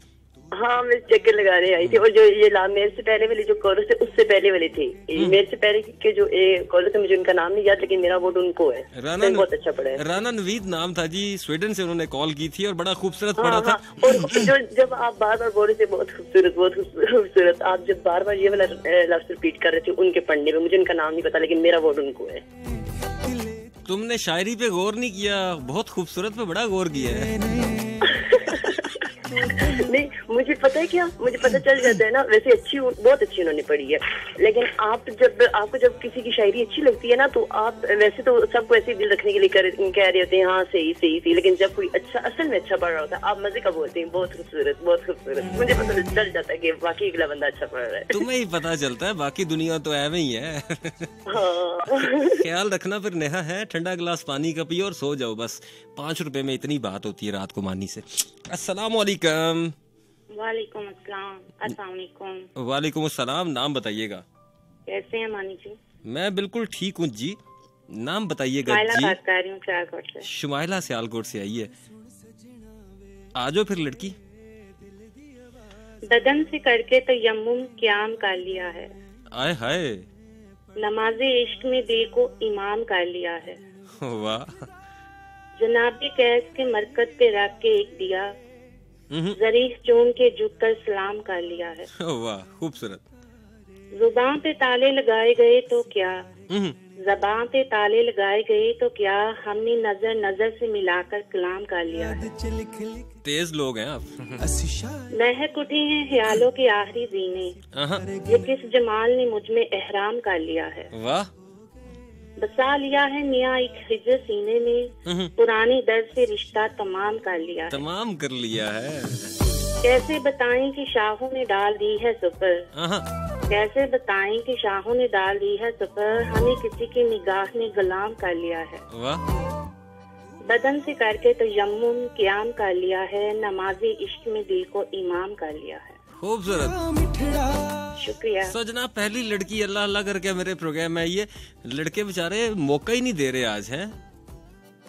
हाँ, मैं चक्कर लगाने आई थी। और जो ये मेरे से पहले वाले जो कॉलर थे, उससे पहले वाले थे। मेरे से पहले के जो कॉलर थे, मुझे उनका नाम नहीं याद, लेकिन मेरा वोट उनको है। बहुत अच्छा पड़ा है। राना नवीद नाम था जी, स्वीडन से उन्होंने कॉल की थी और बड़ा खूबसूरत पड़ा था। और जब आप बार बार बोल रहे थे बहुत खूबसूरत, आप जब बार बार ये वाला लफ्ज रिपीट कर रहे थे उनके पढ़ने में, मुझे उनका नाम नहीं पता, लेकिन मेरा वोट उनको है। तुमने शायरी पे गौर नहीं किया, बहुत खूबसूरत पे बड़ा गौर किया है। नहीं, मुझे पता है क्या, मुझे पता चल जाता है ना। वैसे अच्छी, बहुत अच्छी उन्होंने पढ़ी है, लेकिन आपको जब किसी की शायरी अच्छी लगती है ना, तो आप वैसे तो सबको ऐसे दिल रखने के लिए कह रहे होते हैं हाँ सही, लेकिन जब कोई अच्छा असल में अच्छा पढ़ रहा होता है, आप मजे का बोलते हैं बहुत खूबसूरत। मुझे पता चल जाता है कि बाकी अगला बंदा अच्छा पढ़ रहा है। तुम्हें ही पता चलता है, बाकी दुनिया तो ऐवे ही है। ख्याल रखना फिर नेहा है, ठंडा गिलास पानी का पियो और सो जाओ बस। 5 रुपए में इतनी बात होती है रात को मानी से। अस्सलाम वालेकुम। वालेकुम अस्सलाम। अस्सलाम वालेकुम। वालेकुम अस्सलाम। नाम बताइएगा। कैसे हैं मानी जी? मैं बिल्कुल ठीक हूँ जी। नाम बताइएगा जी। बात कर रही हूँ सियालकोट से। शुमाइला सियालकोट से आई है। आ जाओ फिर लड़की। बदन से करके तयम्मुम क़याम कर लिया है। आए हाय। नमाज़े इश्क में दिल को इमाम कर लिया है। वाह। जनाबे कैस के मरकज पे रख के एक दिया, जरीफ चूम के झुककर सलाम कर लिया है। वाह, खूबसूरत। जुबान पे ताले लगाए गए तो क्या, ज़बान पे ताले लगाए गए तो क्या, हमने नजर से मिलाकर कलाम कर लिया है। तेज लोग हैं आप। महक उठी हैं ख्यालों के आखिरी जीने, ये किस जमाल ने मुझ में एहराम कर लिया है। वाह। बसा लिया है मियाँ एक हिजर सीने में, पुरानी दर्द से रिश्ता तमाम कर लिया है। तमाम कर लिया है। कैसे बताएं कि शाहों ने डाल दी है सुपर, कैसे बताएं कि शाहों ने डाल दी है सुपर, हमें किसी की निगाह ने गुलाम कर लिया है। वाह। बदन से करके तयम्मुम क़याम कर लिया है, नमाज़े इश्क में दिल को इमाम कर लिया है। खूबसूरत, शुक्रिया। सजना पहली लड़की अल्लाह अल्लाह करके मेरे प्रोग्राम में आई है। लड़के बेचारे मौका ही नहीं दे रहे आज हैं।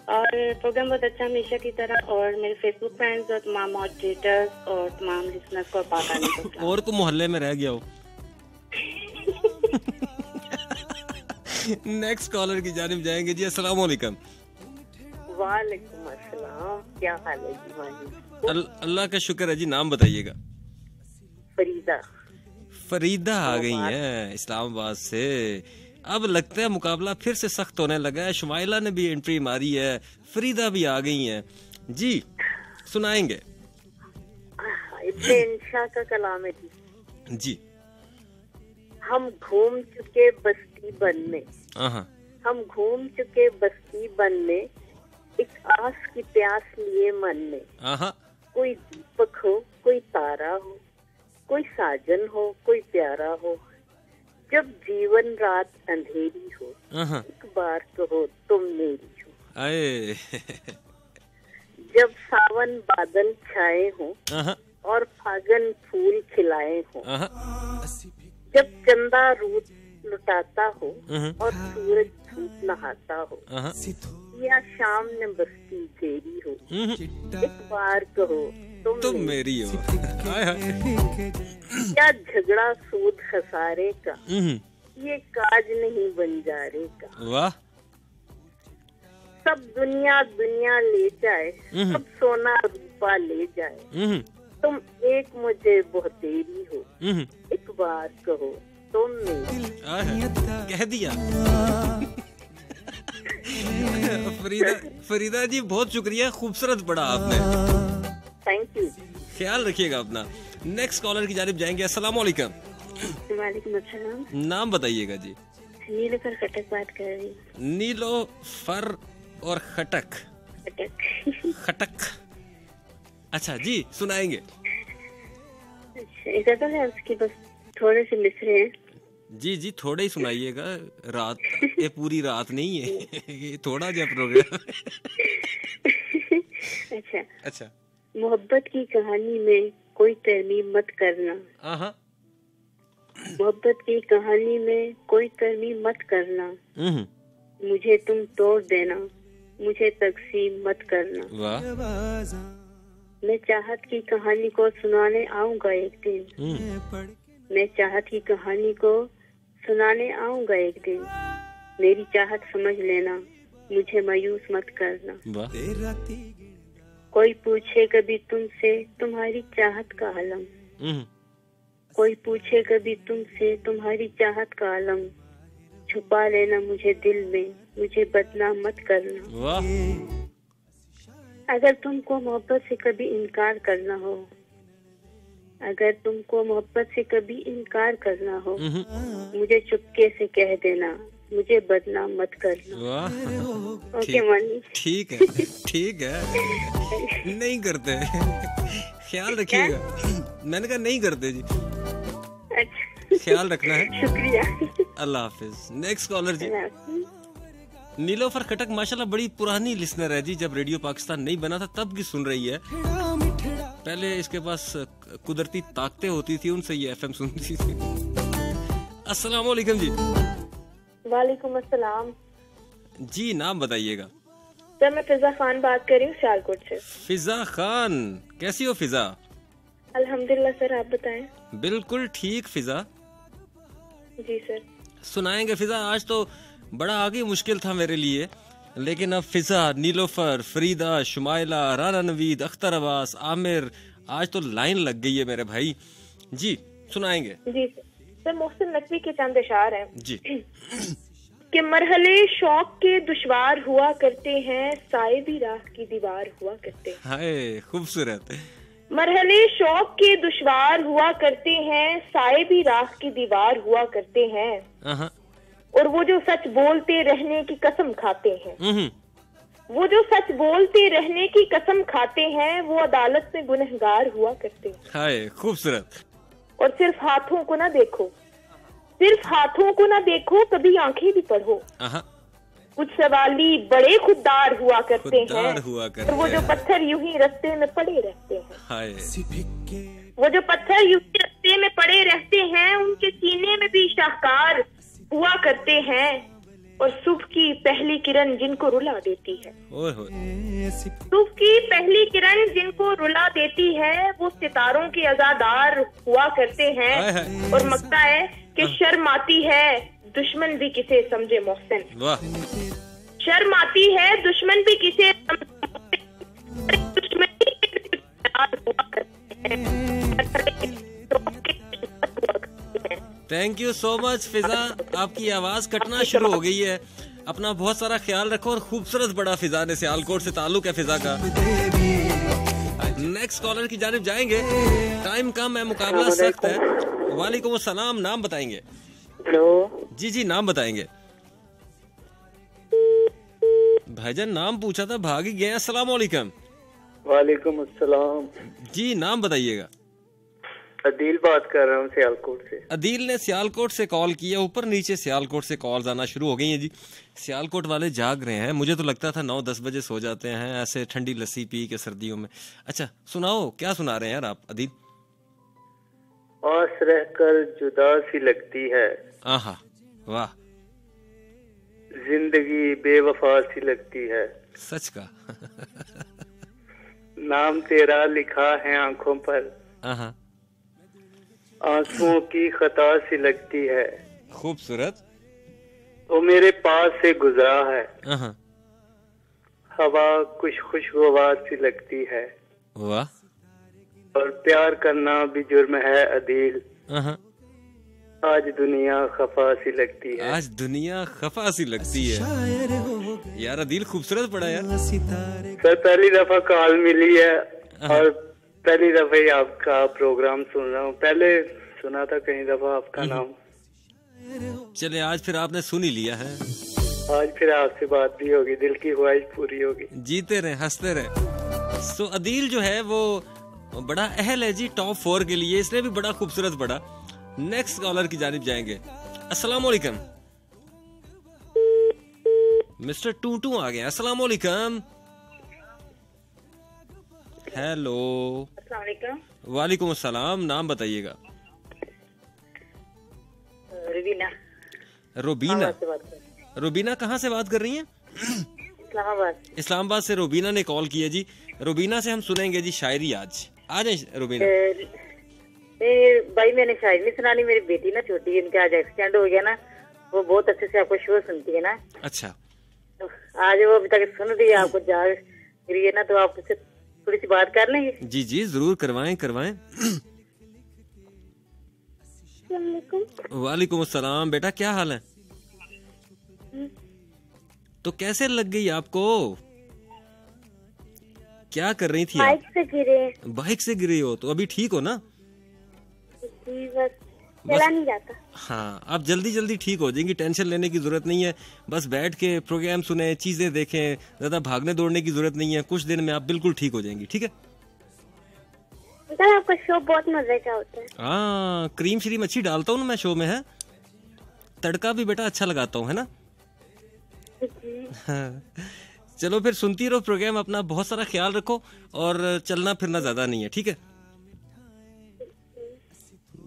और प्रोग्राम बहुत अच्छा हमेशा की तरह, और मेरे फेसबुक फ्रेंड्स और तमाम मॉडरेटर्स और तमाम लिसनर्स को पाकिस्तान और को मोहल्ले में रह गया हो। नेक्स्ट कॉलर की जानिब जाएंगे जी। अस्सलाम वालेकुम। वालेकुम अस्सलाम। क्या हाल है जी? अल्लाह का शुक्र है जी। नाम बताइएगा। फरीदा आ गई है इस्लामाबाद से। अब लगता है मुकाबला फिर से सख्त होने लगा है। शुमाइला ने भी एंट्री मारी है, फरीदा भी आ गई है जी। सुनाएंगे। शेरशाह का कलाम है जी। हम घूम चुके बस्ती बन में, हम घूम चुके बस्ती बन में, एक आस की प्यास लिए मन में। कोई दीपक हो, कोई तारा हो, कोई साजन हो, कोई प्यारा हो, जब जीवन रात अंधेरी हो, एक बार कहो तुम मेरी हो। आए। जब सावन बादल छाए हो और फागन फूल खिलाए हो, जब चंदा रूप लुटाता हो और सूरज धूप नहाता हो, या शाम ने बस्ती घेरी हो, एक बार कहो तुम मेरी हो। क्या झगड़ा सूद खसारे का, ये काज नहीं बंजारे का। वाह। सब दुनिया दुनिया ले जाए, सब सोना रूपा ले जाए, तुम एक मुझे बहुत देरी हो, एक बार कहो तुम मेरी। कह दिया। फरीदा जी बहुत शुक्रिया, खूबसूरत पढ़ा आपने। Thank you. ख्याल रखिएगा अपना। नेक्स्ट कॉलर की जानिब जाएंगे। अस्सलाम वालेकुम। वालेकुम अस्सलाम। नाम बताइएगा जी। नीलोफर खटक बात कर रही हूँ। नीलोफर और खटक। खटक। अच्छा जी, सुनाएंगे। अच्छा, है उसकी बस थोड़े से मिसरे हैं। जी जी, थोड़े ही सुनाइएगा। रात ये पूरी रात नहीं है, ये थोड़ा जा प्रोग्राम। अच्छा अच्छा। मोहब्बत की कहानी में कोई तरमीम मत करना। मोहब्बत की कहानी में कोई तरमीम मत करना, मुझे तुम तोड़ देना, मुझे तकसीम मत करना। वाह। मैं चाहत की कहानी को सुनाने आऊंगा एक दिन, मैं चाहत की कहानी को सुनाने आऊंगा एक दिन, मेरी चाहत समझ लेना, मुझे मायूस मत करना। कोई पूछे कभी तुमसे तुम्हारी चाहत का आलम, कोई पूछे कभी तुमसे तुम्हारी चाहत का आलम, छुपा लेना मुझे दिल में, मुझे बदनाम मत करना। अगर तुमको मोहब्बत से कभी इनकार करना हो, अगर तुमको मोहब्बत से कभी इनकार करना हो, मुझे चुपके से कह देना, मुझे बदनाम मत करना। Okay money. ठीक है, ठीक है। नहीं करते। ख्याल रखिएगा। मैंने कहा नहीं करते जी। अच्छा, ख्याल रखना है। शुक्रिया। अल्लाह हाफिज। नेक्स्ट कॉलर जी। नीलोफर खटक माशाल्लाह बड़ी पुरानी लिसनर है जी, जब रेडियो पाकिस्तान नहीं बना था तब की सुन रही है। पहले इसके पास कुदरती ताकतें होती थी, उनसे ये एफएम सुनती थी। अस्सलाम वालेकुम जी। वालेकुम अस्सलाम जी। नाम बताइएगा। सर मैं फिजा खान बात कर रही हूँ सियालकोट से। फिजा खान, कैसी हो फिजा? अल्हम्दुलिल्लाह सर, आप बताएं। बिल्कुल ठीक फिजा। जी सर। सुनाएंगे फिजा। आज तो बड़ा आगे मुश्किल था मेरे लिए, लेकिन अब फिजा, नीलोफर, फरीदा, शुमाइला, राना नवीद, अख्तर अब्बास, आमिर, आज तो लाइन लग गई है मेरे भाई जी। सुनाएंगे जी सर। मोहसिन नकवी के चंद अशार हैं जी। कि मरहले शौक के दुश्वार हुआ करते हैं, साए भी राह की दीवार हुआ करते हैं। हाय खूबसूरत। मरहले शौक के दुश्वार हुआ करते हैं, साए भी राह की दीवार हुआ करते हैं, और वो जो सच बोलते रहने की कसम खाते हैं, वो जो सच बोलते रहने की कसम खाते हैं, वो अदालत में गुनहगार हुआ करते हैं। हाय खूबसूरत। और सिर्फ हाथों को ना देखो, सिर्फ हाथों को ना देखो, कभी आंखें भी पढ़ो। कुछ सवाली बड़े खुददार हुआ करते हैं, और वो जो पत्थर यूं ही रास्ते में पड़े रहते हैं। हाय। वो जो पत्थर यूं ही रास्ते में पड़े रहते हैं, उनके सीने में भी शाहकार हुआ करते हैं, और सुबह की पहली किरण जिनको रुला देती है, सुबह की पहली किरण जिनको रुला देती है, वो सितारों के अज़ादार हुआ करते हैं। और मकता है कि शर्म आती है दुश्मन भी किसे समझे मोहसिन, शर्म आती है दुश्मन भी किसे दुश्मन हुआ करते हैं। थैंक यू सो मच फिजा। आपकी आवाज कटना शुरू हो गई है। अपना बहुत सारा ख्याल रखो, और खूबसूरत बड़ा फिजा ने सियालकोट से ताल्लुक है फिजा का। नेक्स्ट कॉलर की जानिब जाएंगे, टाइम कम है, मुकाबला सख्त है। वालेकुम अस्सलाम, नाम बताएंगे? हेलो जी, नाम बताएंगे? भाईजान नाम पूछा था, भाग ही गए। अस्सलाम वालेकुम। वालेकुम अस्सलाम जी, नाम बताइएगा? अदील बात कर रहा हूँ सियालकोट से। अदील ने सियालकोट से कॉल किया, ऊपर नीचे सियालकोट से कॉल्स आना शुरू हो गई हैं जी। सियालकोट वाले जाग रहे हैं, मुझे तो लगता था 9-10 बजे सो जाते हैं ऐसे ठंडी लस्सी पी के सर्दियों में। अच्छा सुनाओ, क्या सुना रहे हैं यार आप अदील? पास रहकर जुदा सी लगती है, आहा वाह, जिंदगी बेवफा सी लगती है, सच का। नाम तेरा लिखा है आंखों पर, आंसुओं की खता सी लगती है, खूबसूरत। वो मेरे पास से गुजरा है, हवा कुछ खुशगवार सी लगती है, वाह। और प्यार करना भी जुर्म है अदील, आज दुनिया खफा सी लगती है, आज दुनिया खफा सी लगती है। यार अदील खूबसूरत पड़ा यार। सर पहली दफा कॉल मिली है और पहली दफा ही आपका प्रोग्राम सुन रहा हूँ, पहले सुना था कई दफा आपका नाम। चले आज फिर आपने सुन ही लिया है, आज फिर आपसे बात भी होगी, दिल की ख्वाहिश पूरी होगी। जीते रहे, हंसते रहे। सो अदील जो है वो बड़ा अहल है जी टॉप 4 के लिए, इसने भी बड़ा खूबसूरत पढ़ा। नेक्स्ट कॉलर की जानिब जाएंगे। अस्सलाम वालेकुम। मिस्टर टूटू आ गए। अस्सलाम वालेकुम। हेलो। अस्सलाम वालेकुम। वालेकुम अस्सलाम, नाम बताइएगा? रुबीना। रुबीना, रुबीना कहाँ से बात कर रही हैं? इस्लामाबाद। इस्लामाबाद से रुबीना ने कॉल किया जी। रुबीना से हम सुनेंगे जी शायरी आज। आ जाए रुबीना। भाई मैंने शायरी नहीं सुनानी, मेरी बेटी ना छोटी है, इनका आज एक्सीडेंट हो गया ना, वो बहुत अच्छे से आपको शो सुनती है ना। अच्छा। तो आज वो अभी तक सुन रही है, आपको जाग रही है ना, तो आप उससे थोड़ी सी बात कर लेंगे? जी जी जरूर, करवाएं करवाएं। वालेकुम अस्सलाम। बेटा क्या हाल है? तो कैसे लग गई आपको? क्या कर रही थी? बाइक से गिरे। बाइक से गिरी हो? तो अभी ठीक हो ना? जी, बस चला नहीं जाता। हाँ, आप जल्दी जल्दी ठीक हो जाएंगी, टेंशन लेने की जरूरत नहीं है। बस बैठ के प्रोग्राम सुने, चीजें देखें, ज्यादा भागने दौड़ने की जरूरत नहीं है। कुछ दिन में आप बिल्कुल ठीक हो जाएंगी, ठीक है? आपका शो बहुत मजे का होता है। हाँ, क्रीम श्रीम अच्छी डालता हूँ ना मैं शो में, है तड़का भी बेटा अच्छा लगाता हूँ, है ना? हाँ। चलो फिर सुनती रहो प्रोग्राम, अपना बहुत सारा ख्याल रखो और चलना फिरना ज्यादा नहीं है, ठीक है?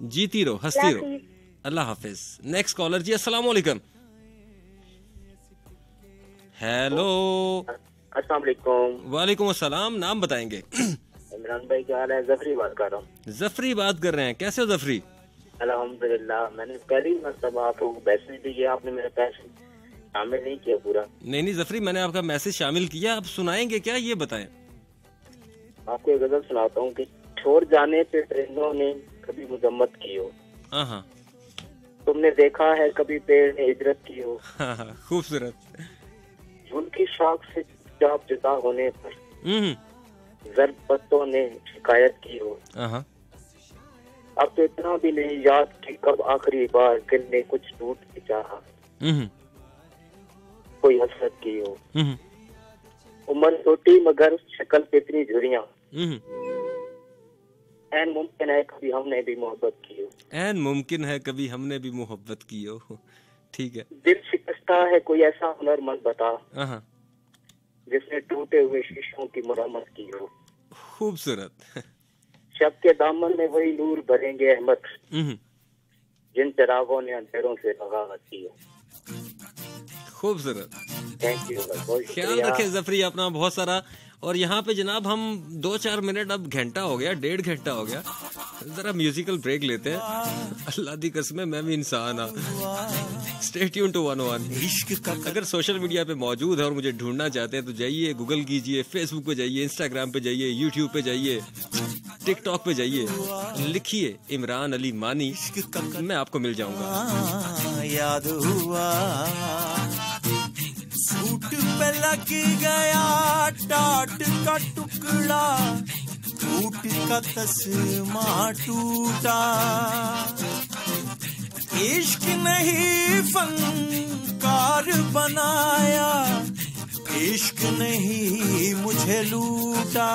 जीती रहो, हंसती रहो। अल्लाह हाफिज। नेक्स्ट कॉलर जी। अस्सलाम वालेकुम। हेलो। अस्सलाम वालेकुम। वालेकुम अस्सलाम, नाम बताएंगे? इमरान भाई क्या हाल है? जफरी बात कर रहा हूँ। जफरी बात कर रहे हैं, कैसे हो जफरी? अल्हम्दुलिल्लाह। मैंने पहली मरतबा आपको मैसेज दिया, आपने मेरे पैसे शामिल नहीं किया पूरा। नहीं जफरी, मैंने आपका मैसेज शामिल किया। आप सुनाएंगे क्या, ये बताएं। आपको एक गजल सुनाता हूँ कि छोड़ जाने पे परिंदों ने कभी मजम्मत की हो, तुमने देखा है कभी पेड़ ने हिजरत की हो। खूबसूरत। उनकी शाख से चाप जुदा होने पर जर्द पत्तों ने शिकायत की हो। अब तो इतना भी नहीं याद कि कब आखिरी बार दिल ने कुछ टूट के चाहा, कोई हसरत की हो। उम्र छोटी मगर शक्ल पे इतनी झुर्रियां, ऐन मुमकिन है कभी हमने भी मोहब्बत की हो। ऐन मुमकिन है कभी हमने भी मोहब्बत की हो। ठीक है। दिल शिकस्ता है कोई ऐसा हुनरमंद बता, जिसने टूटे हुए शीशों की मरम्मत की हो। खूबसूरत। शब के दामन में वही नूर भरेंगे अहमद, जिन चिरागों ने अंधेरों से बगावत की हो। खूबसूरत। Thank you. ख्याल रखें जफरी अपना बहुत सारा। और यहाँ पे जनाब हम 2-4 मिनट, अब घंटा हो गया, 1.5 घंटा हो गया, जरा म्यूजिकल ब्रेक लेते हैं। अल्लाह दी कसम मैं भी इंसान हाँ। Stay tune to 101। अगर सोशल मीडिया पे मौजूद है और मुझे ढूंढना चाहते हैं तो जाइए, गूगल कीजिए, फेसबुक पे जाइए, इंस्टाग्राम पे जाइए, यूट्यूब पे जाइए, टिकटॉक पे जाइए, लिखिए इमरान अली मानी, मैं आपको मिल जाऊंगा। याद हुआ सूट पे लग गया टाट का टुकड़ा, टूट का तस्मा टूटा, इश्क नहीं फनकार बनाया, इश्क नहीं मुझे लूटा,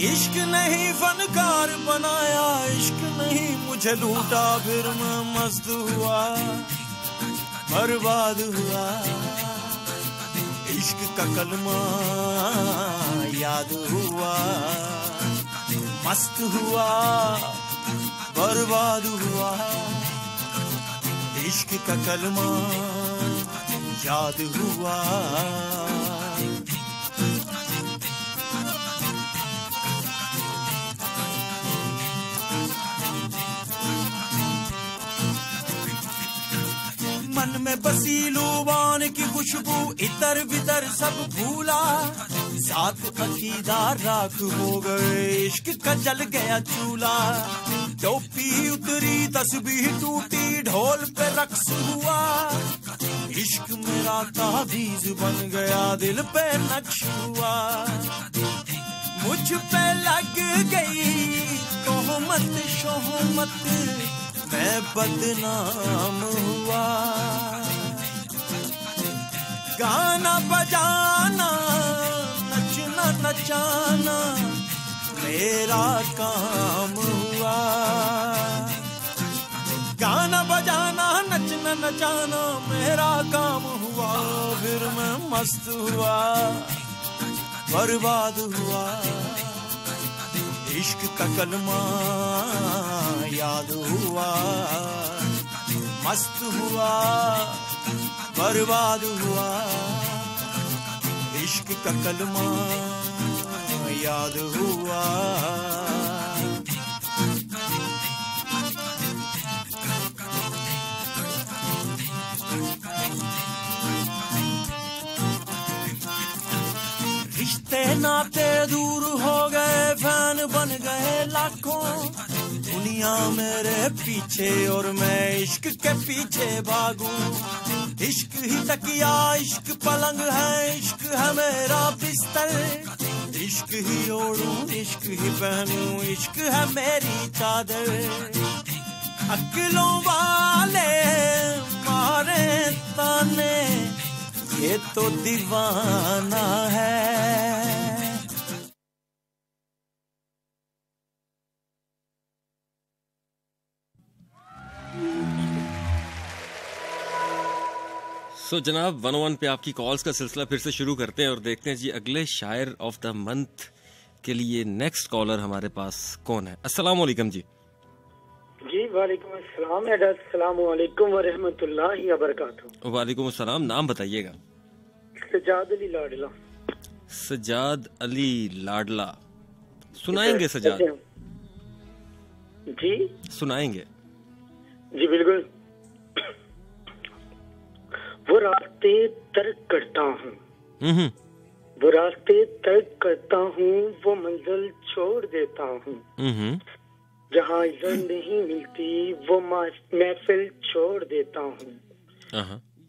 इश्क नहीं फनकार बनाया, इश्क नहीं मुझे लूटा, फिर मैं मस्त हुआ बर्बाद हुआ, इश्क का कलमा याद हुआ, मस्त हुआ बर्बाद हुआ, इश्क का कलमा याद हुआ। मन में बसी लुबान की खुशबू इतर बितर सब भूला, साथ अकीदा राख हो गए, इश्क का जल गया चूल्हा, टोपी उतरी तस्बीह टूटी, ढोल पे रक्स हुआ, इश्क मेरा ताबीज बन गया, दिल पे नक्श हुआ, मुझ पे लग गई तोहमत शोहमत, मैं बदनाम हुआ, गाना बजाना नचना नचाना मेरा काम हुआ, गाना बजाना नचना नचाना मेरा काम हुआ, फिर मैं मस्त हुआ बर्बाद हुआ, इश्क का कलमा याद हुआ, मस्त हुआ बर्बाद हुआ, इश्क का कलमा याद हुआ। रिश्ते नाते दूर हो गए, फैन बन गए लाखों, दुनिया मेरे पीछे और मैं इश्क के पीछे भागूं, इश्क ही तकिया इश्क पलंग है, इश्क है मेरा बिस्तर, इश्क ही ओढ़ूं इश्क ही पहनूं, इश्क है मेरी चादर, अक्लों वाले मारे ताने ये तो दीवाना है। सो जनाब 101 पे आपकी कॉल्स का सिलसिला फिर से शुरू करते हैं और देखते हैं जी अगले शायर ऑफ द मंथ के लिए नेक्स्ट कॉलर हमारे पास कौन है। अस्सलाम वालेकुम जी। जी वालेकुम अस्सलाम, अस्सलाम वालेकुम व रहमतुल्लाहि व बरकातहू। वालेकुम अस्सलाम, नाम बताइएगा। सजाद अली लाडला। सजाद अली लाडला, सुनाएंगे सजाद? जी सुनाएंगे जी बिल्कुल। वो रास्ते तर्क करता हूँ, वो रास्ते तर्क करता हूँ, वो मंजिल छोड़ देता हूँ, जहाँ इज्जत नहीं मिलती वो महफिल छोड़ देता हूँ,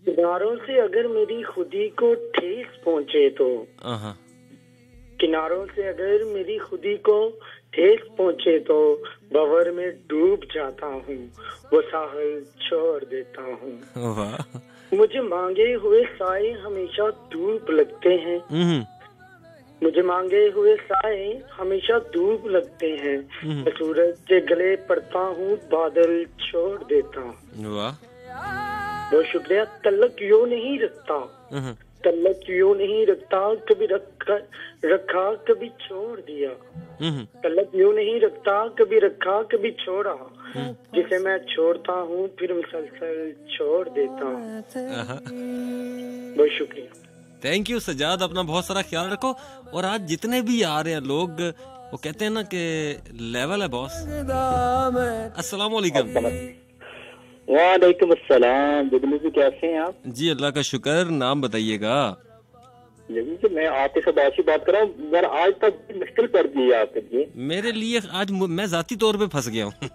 किनारों से अगर मेरी खुदी को ठेस पहुँचे तो, किनारों से अगर मेरी खुदी को ठेस पहुँचे तो बवर में डूब जाता हूँ, वो साहिल छोड़ देता हूँ। मुझे मांगे हुए साए हमेशा धूप लगते हैं, मुझे मांगे हुए साए हमेशा धूप लगते हैं, मैं सूरज के गले पड़ता हूँ, बादल छोड़ देता हूँ। बहुत शुक्रिया। तल्लक यूँ नहीं रखता, तल्लक यूँ नहीं रखता, कभी रखा कभी छोड़ दिया, तल्लक यूँ नहीं रखता, कभी रखा कभी छोड़ा, जिसे मैं छोड़ता हूँ फिर मुसलसल छोड़ देता हूँ। बहुत शुक्रिया। थैंक यू सजाद, अपना बहुत सारा ख्याल रखो। और आज जितने भी आ रहे हैं लोग, वो कहते हैं ना कि लेवल है बॉस। अस्सलाम वालेकुम। वालेकुम अस्सलाम। जी कैसे हैं आप? जी अल्लाह का शुक्र। नाम बताइएगा? जी मैं आतिश अब्बासी बात कर रहा हूँ। आज तक मुश्किल पड़ गई है आपके लिए। मेरे लिए आज मैं जाती तौर पे फंस गया हूँ।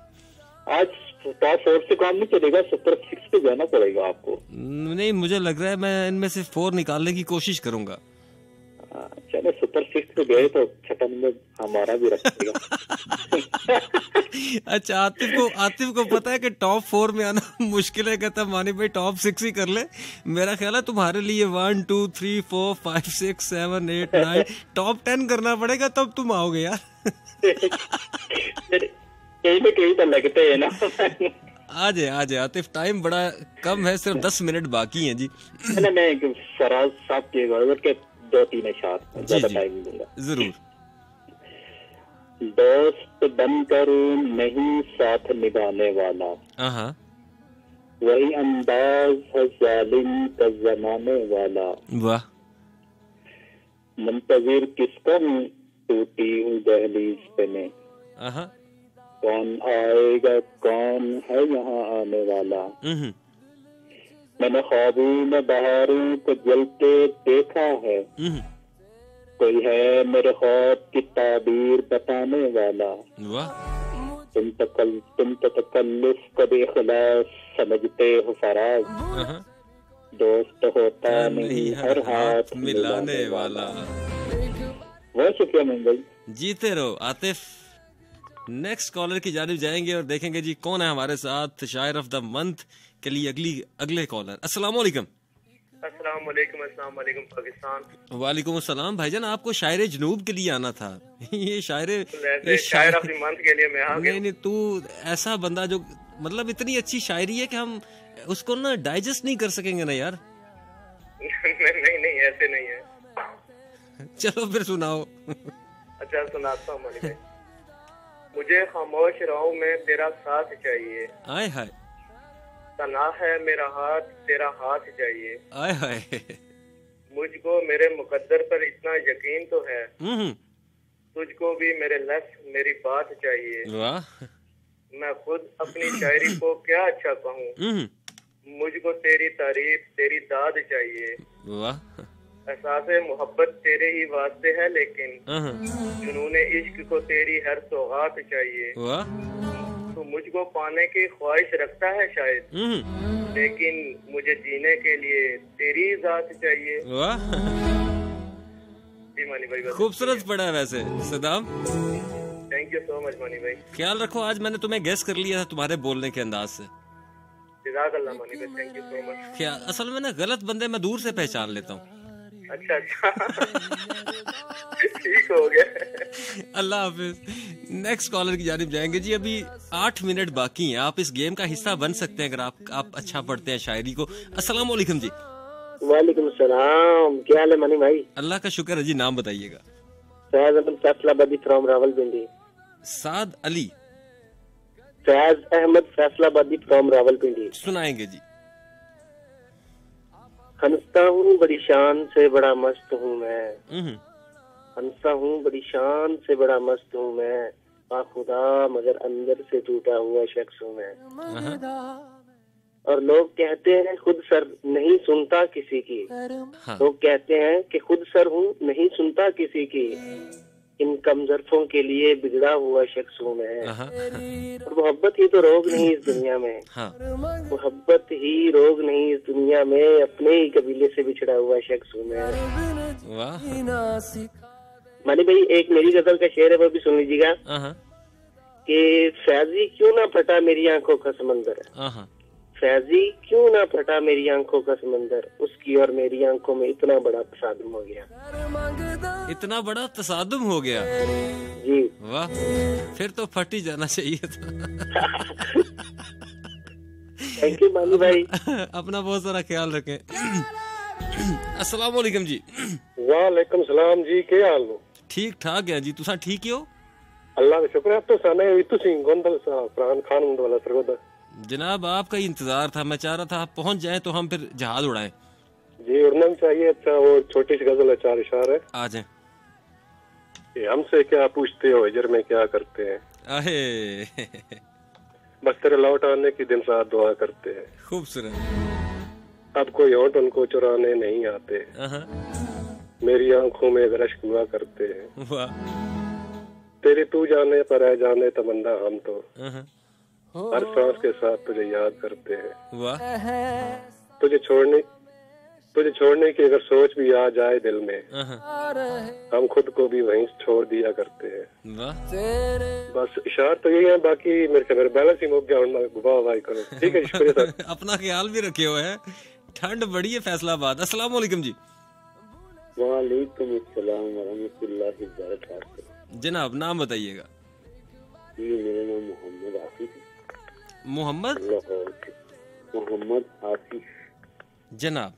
आज टॉप 4 से काम नहीं चलेगा, सुपर 6 पे जाना पड़ेगा आपको। नहीं, मुझे लग रहा है मैं इनमें से 4 निकालने की कोशिश करूंगा। चलो अगर सुपर 6 पे गए तो छठा नंबर हमारा भी रखेगा। अच्छा, आतिफ को पता है कि टॉप 4 में आना मुश्किल है, कहता मानी भाई टॉप 6 ही कर ले। मेरा ख्याल है तुम्हारे लिए 1 2 3 4 5 6 7 8 9 टॉप 10 करना पड़ेगा, तब तुम आओगे यार। कहीं में कहीं तो लगते है ना। आजे आतिफ, टाइम बड़ा कम है, सिर्फ 10 मिनट बाकी हैं जी। मैं फराज साहब के 2-3 अशार ज्यादा टाइम नहीं दूंगा। जरूर। दोस्त बनकर नहीं साथ निभाने वाला, वही अंदाज है जालिम का जमाने वाला। वाह। मुंतजिर किसका हूँ, टूटी हूँ दहलीज पे मैं, कौन आएगा कौन है यहाँ आने वाला। मैंने ख्वाबों में बहारों को जलते देखा है, कोई है मेरे ख्वाब की ताबीर बताने वाला। तुम तो तकल्लुफ कभी खिलाफ समझते हो फराज, दोस्त होता नहीं हर हाथ मिलाने वाला। बहुत शुक्रिया मंगल, जीते रहो आतिफ। नेक्स्ट कॉलर की जानिब जाएंगे और देखेंगे जी कौन है हमारे साथ शायर ऑफ द मंथ के लिए। अगले कॉलर। अस्सलाम वालेकुम। अस्सलाम वालेकुम पाकिस्तान। वालेकुम अस्सलाम भाईजान, आपको शायर जुनूब के लिए आना था। ये शायर ऑफ द मंथ के लिए मैं आ गया। नहीं, तू ऐसा बंदा जो मतलब इतनी अच्छी शायरी है कि हम उसको ना डाइजेस्ट नहीं कर सकेंगे ना यार। नहीं ऐसे नहीं है। चलो फिर सुनाओ। अच्छा सुनाता हूँ। मुझे खामोश राहों में तेरा साथ चाहिए, आय हाय। तना है मेरा हाथ, तेरा हाथ चाहिए, आय हाय। मुझको मेरे मुकद्दर पर इतना यकीन तो है, तुझको भी मेरे लफ्ज़ मेरी बात चाहिए। वाह। मैं खुद अपनी शायरी को क्या अच्छा कहूँ, मुझको तेरी तारीफ तेरी दाद चाहिए। वाह। एहसासे मोहब्बत तेरे ही वास्ते है, लेकिन जुनूने इश्क को तेरी हर सौगात चाहिए। तो मुझको पाने की ख्वाहिश रखता है शायद, लेकिन मुझे जीने के लिए तेरी जात चाहिए। वाह। जी मानी भाई, खूबसूरत पड़ा है वैसे Saddam. Thank you so much मानी भाई। ख्याल रखो, आज मैंने तुम्हें गेस कर लिया था तुम्हारे बोलने के अंदाज से। जज़ाकल्लाह मानी भाई, थैंक यू सो मच। क्या असल में ना गलत बंदे मैं दूर से पहचान लेता हूँ। अच्छा ठीक हो गया। अल्लाह हाफिज। नेक्स्ट कॉलर की जानिब जाएंगे जी। अभी 8 मिनट बाकी हैं। आप इस गेम का हिस्सा बन सकते हैं अगर आप अच्छा पढ़ते हैं शायरी को। अस्सलाम वालेकुम जी। वालेकुम सलाम, क्या हाल है मनी भाई? अल्लाह का शुक्र है जी। नाम बताइएगा। फैज अहमद फैसलाबादी फ्रॉम रावलपिंडी। साद अली। फैज अहमद फैसलाबादी फ्रॉम रावलपिंडी। सुनाएंगे जी। हंसता हूँ बड़ी शान से बड़ा मस्त हूँ मैं, हंसता हूँ बड़ी शान से बड़ा मस्त हूँ मैं, खुदा मगर अंदर से टूटा हुआ शख्स हूँ मैं। और लोग कहते हैं खुद सर नहीं सुनता किसी की, लोग कहते हैं कि खुद सर हूँ नहीं सुनता किसी की, इन कमजरफों के लिए बिगड़ा हुआ शख्स हूँ मैं। और मोहब्बत ही तो रोग नहीं इस दुनिया में, मोहब्बत ही रोग नहीं इस दुनिया में, अपने ही कबीले से बिछड़ा हुआ शख्स हूँ मैं। मानी भाई एक मेरी गजल का शेर है, वो भी सुन लीजिएगा कि फैजी क्यों ना फटा मेरी आंखों का समंदर, फैजी क्यों ना फटा मेरी आंखों का समंदर, उसकी और मेरी आंखों में इतना बड़ा तसादुम हो गया। इतना बड़ा तसादुम हो गया जी। वाह, फिर तो फट ही जाना चाहिए था। थैंक यू मानी भाई। अपना बहुत सारा ख्याल रखें। अस्सलाम वालेकुम जी। वालेकुम सलाम जी, क्या हाल हो? ठीक ठाक है जी, तुसा ठीक ही हो? अल्लाह का शुक्र है। अब तो साने इतु सिंह गोंदल सा फरहान खान मुंड वाला सरगोदा। जनाब आपका ही इंतजार था, मैं चाह रहा था आप पहुंच जाएं तो हम फिर जहाज उड़ाएं। जी उड़ना चाहिए। अच्छा वो छोटी सी गजल है, 4 इशारे। आ जाएं। हमसे क्या पूछते हो हिजर में क्या करते हैं, अहे बस तेरे लौट आने की दिन रात दुआ करते हैं। खूबसूरत। अब कोई होंठ उनको चुराने नहीं आते, मेरी आंखों में रश्क हुआ करते हैं। वाह। तेरे तू जाने पर है जाने तमन्ना हम तो हर सांस के साथ तुझे याद करते हैं। वाह। तुझे छोड़ने तुझे छोड़ने की अगर सोच भी आ जाए दिल में, हम खुद को भी वहीं छोड़ दिया करते हैं। बस इशार तो यही है, बाकी मेरे बैलेंस ही मुक गया। वाह करो, ठीक है, शुक्रिया सर। अपना ख्याल भी रखे हुए है। ठंड बड़ी है फैसलाबाद। अस्सलाम वालेकुम जी। वालेकुम अस्सलाम वरहमतुल्लाहि वबरकातुहू। जनाब नाम बताइएगा। जी मेरा नाम मोहम्मद आसिफ। मोहम्मद आसिफ जनाब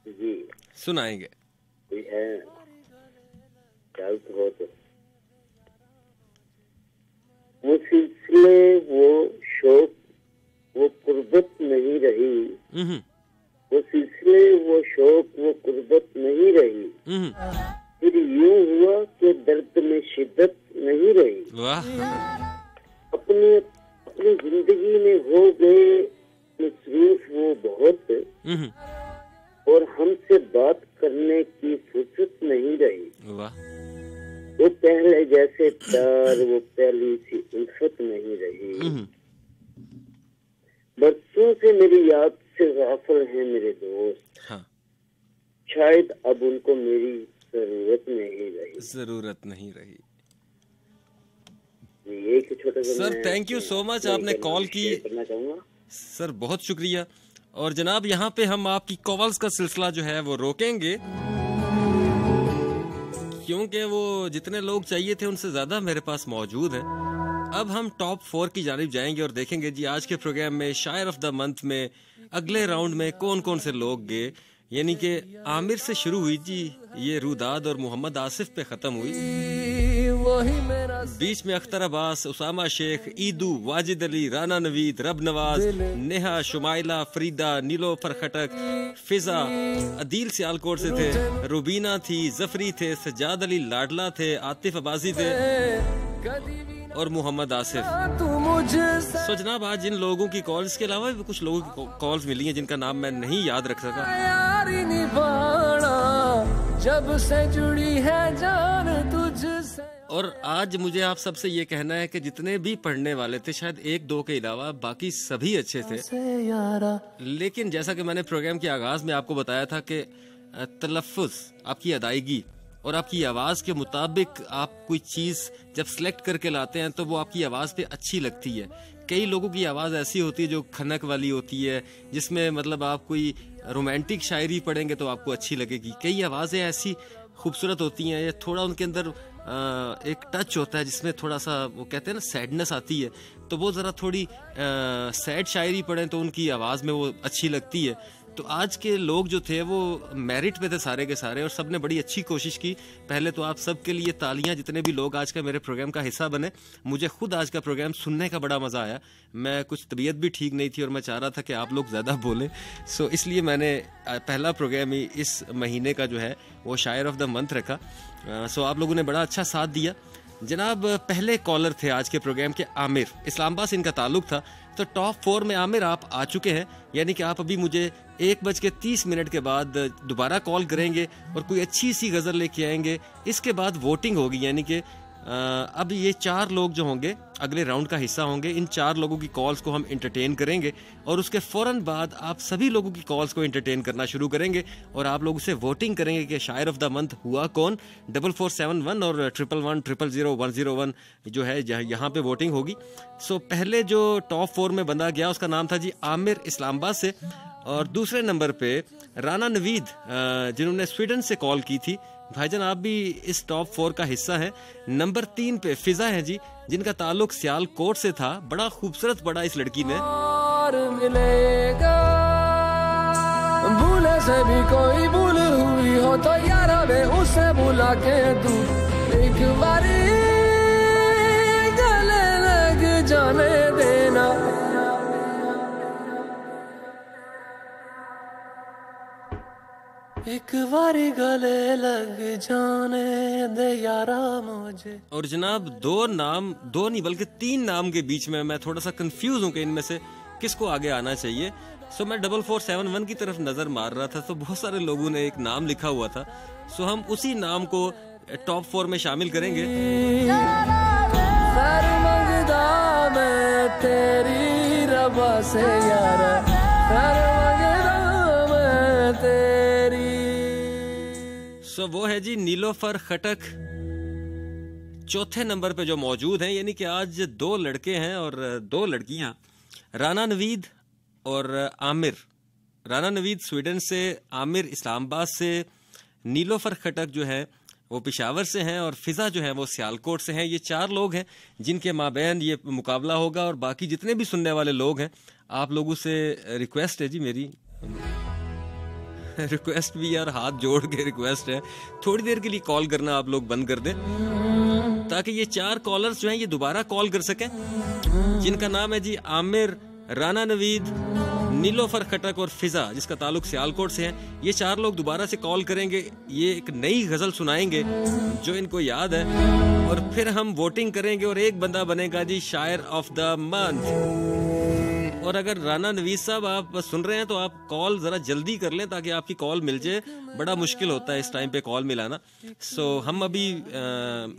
जी सुनाएंगे। कोई है ख्याल तो हो तो वो सिलसिले, वो शौक, वो कुर्बत नहीं रही। वो सिलसिले, वो शौक, वो कुर्बत नहीं रही। फिर यूं हुआ कि दर्द में शिद्दत नहीं रही। अपनी जिंदगी में हो गए मसरूफ वो बहुत, और हमसे बात करने की फुर्सत नहीं रही। वो पहले जैसे प्यार, वो पहली सी उल्फत नहीं रही। बरसों से मेरी याद से गाफिल हैं मेरे दोस्त। शायद अब उनको मेरी जरूरत नहीं रही। एक छोटा sir thank you so much, आपने कॉल की सर, बहुत शुक्रिया। और जनाब यहाँ पे हम आपकी कॉल्स का सिलसिला जो है वो रोकेंगे, क्योंकि वो जितने लोग चाहिए थे उनसे ज्यादा मेरे पास मौजूद है। अब हम टॉप 4 की जानिब जाएंगे और देखेंगे जी आज के प्रोग्राम में शायर ऑफ द मंथ में अगले राउंड में कौन कौन से लोग गए। यानी कि आमिर से शुरू हुई जी ये रुदाद और मोहम्मद आसिफ पे खत्म हुई। बीच में अख्तर अब्बास, उसामा शेख, ईदू, वाजिद अली, राना नवीद, रब नवाज, नेहा, शुमाइला, फरीदा, नीलोफर खटक, फिजा, अदील सियालकोट से थे, रुबीना थी, जफरी थे, सज्जाद अली लाडला थे, आतिफ अब्बासी थे और मोहम्मद आसिफ। सो जनाब आज जिन लोगों की कॉल्स के अलावा भी कुछ लोगों की कॉल्स मिली हैं जिनका नाम मैं नहीं याद रख सका। जब से जुड़ी है जान तुझसे। और आज मुझे आप सबसे ये कहना है कि जितने भी पढ़ने वाले थे, शायद 1-2 के अलावा बाकी सभी अच्छे थे। लेकिन जैसा कि मैंने प्रोग्राम के आगाज में आपको बताया था कि तलफ़्फ़ुज़, आपकी अदायगी और आपकी आवाज़ के मुताबिक आप कोई चीज़ जब सिलेक्ट करके लाते हैं तो वो आपकी आवाज़ पे अच्छी लगती है। कई लोगों की आवाज़ ऐसी होती है जो खनक वाली होती है, जिसमें मतलब आप कोई रोमांटिक शायरी पढ़ेंगे तो आपको अच्छी लगेगी। कई आवाज़ें ऐसी खूबसूरत होती हैं, या थोड़ा उनके अंदर एक टच होता है जिसमें थोड़ा सा वो कहते हैं ना सैडनेस आती है, तो वो ज़रा थोड़ी सैड शायरी पढ़ें तो उनकी आवाज़ में वो अच्छी लगती है। तो आज के लोग जो थे वो मेरिट पे थे सारे के सारे, और सबने बड़ी अच्छी कोशिश की। पहले तो आप सबके लिए तालियां, जितने भी लोग आज का मेरे प्रोग्राम का हिस्सा बने। मुझे खुद आज का प्रोग्राम सुनने का बड़ा मज़ा आया। मैं कुछ तबीयत भी ठीक नहीं थी और मैं चाह रहा था कि आप लोग ज़्यादा बोलें, सो इसलिए मैंने पहला प्रोग्राम ही इस महीने का जो है वो शायर ऑफ द मंथ रखा। सो आप लोगों ने बड़ा अच्छा साथ दिया। जनाब पहले कॉलर थे आज के प्रोग्राम के आमिर, इस्लामाबाद से इनका ताल्लुक था। तो टॉप 4 में आमिर आप आ चुके हैं, यानी कि आप अभी मुझे 1:30 के बाद दोबारा कॉल करेंगे और कोई अच्छी सी गज़ल लेके आएंगे। इसके बाद वोटिंग होगी, यानी कि अब ये 4 लोग जो होंगे अगले राउंड का हिस्सा होंगे। इन 4 लोगों की कॉल्स को हम एंटरटेन करेंगे और उसके फ़ौरन बाद आप सभी लोगों की कॉल्स को एंटरटेन करना शुरू करेंगे और आप लोगों से वोटिंग करेंगे कि शायर ऑफ द मंथ हुआ कौन। 4471 और 11100101 जो है यहाँ पे वोटिंग होगी। सो पहले जो टॉप 4 में बंदा गया उसका नाम था जी आमिर, इस्लामाबाद से। और दूसरे नंबर पे राना नवीद जिन्होंने स्वीडन से कॉल की थी। भाईजान आप भी इस टॉप 4 का हिस्सा है। नंबर 3 पे फिजा है जी, जिनका ताल्लुक सियालकोट से था। बड़ा खूबसूरत पढ़ा इस लड़की ने। और मिलेगा भूले से भी कोई भूल हुई हो तो यारा वे उसे बुला के दूं, एक बारी गले लग जाने देना। एक बारी गले लग जाने दे यारा मुझे। और जनाब 2 नहीं बल्कि 3 नाम के बीच में मैं थोड़ा सा कंफ्यूज हूँ कि इनमें से किसको आगे आना चाहिए। सो मैं 4471 की तरफ नजर मार रहा था तो बहुत सारे लोगों ने एक नाम लिखा हुआ था। सो हम उसी नाम को टॉप 4 में शामिल करेंगे। तेरी रबा से यारा सो वो है जी नीलोफर खटक चौथे नंबर पे जो मौजूद हैं, यानी कि आज 2 लड़के हैं और 2 लड़कियां, राना नवीद और आमिर। राना नवीद स्वीडन से, आमिर इस्लामाबाद से, नीलोफर खटक जो है वो पेशावर से हैं और फिजा जो है वो सियालकोट से हैं। ये 4 लोग हैं जिनके माबैन ये मुकाबला होगा। और बाकी जितने भी सुनने वाले लोग हैं, आप लोगों से रिक्वेस्ट है जी, मेरी रिक्वेस्ट भी यार, हाथ जोड़ के रिक्वेस्ट है, थोड़ी देर के लिए कॉल करना आप लोग बंद कर दें, ताकि ये 4 कॉलर्स जो हैं ये दोबारा कॉल कर सकें, जिनका नाम है जी आमिर, राना नवीद, नीलोफर खटक और फिजा, जिसका ताल्लुक सियालकोट से है। ये 4 लोग दोबारा से कॉल करेंगे, ये एक नई गजल सुनाएंगे जो इनको याद है, और फिर हम वोटिंग करेंगे और एक बंदा बनेगा जी शायर ऑफ द मंथ। और अगर राना नवीद साहब आप सुन रहे हैं तो आप कॉल जरा जल्दी कर लें ताकि आपकी कॉल मिल जाए, बड़ा मुश्किल होता है इस टाइम पे कॉल मिलाना। सो हम अभी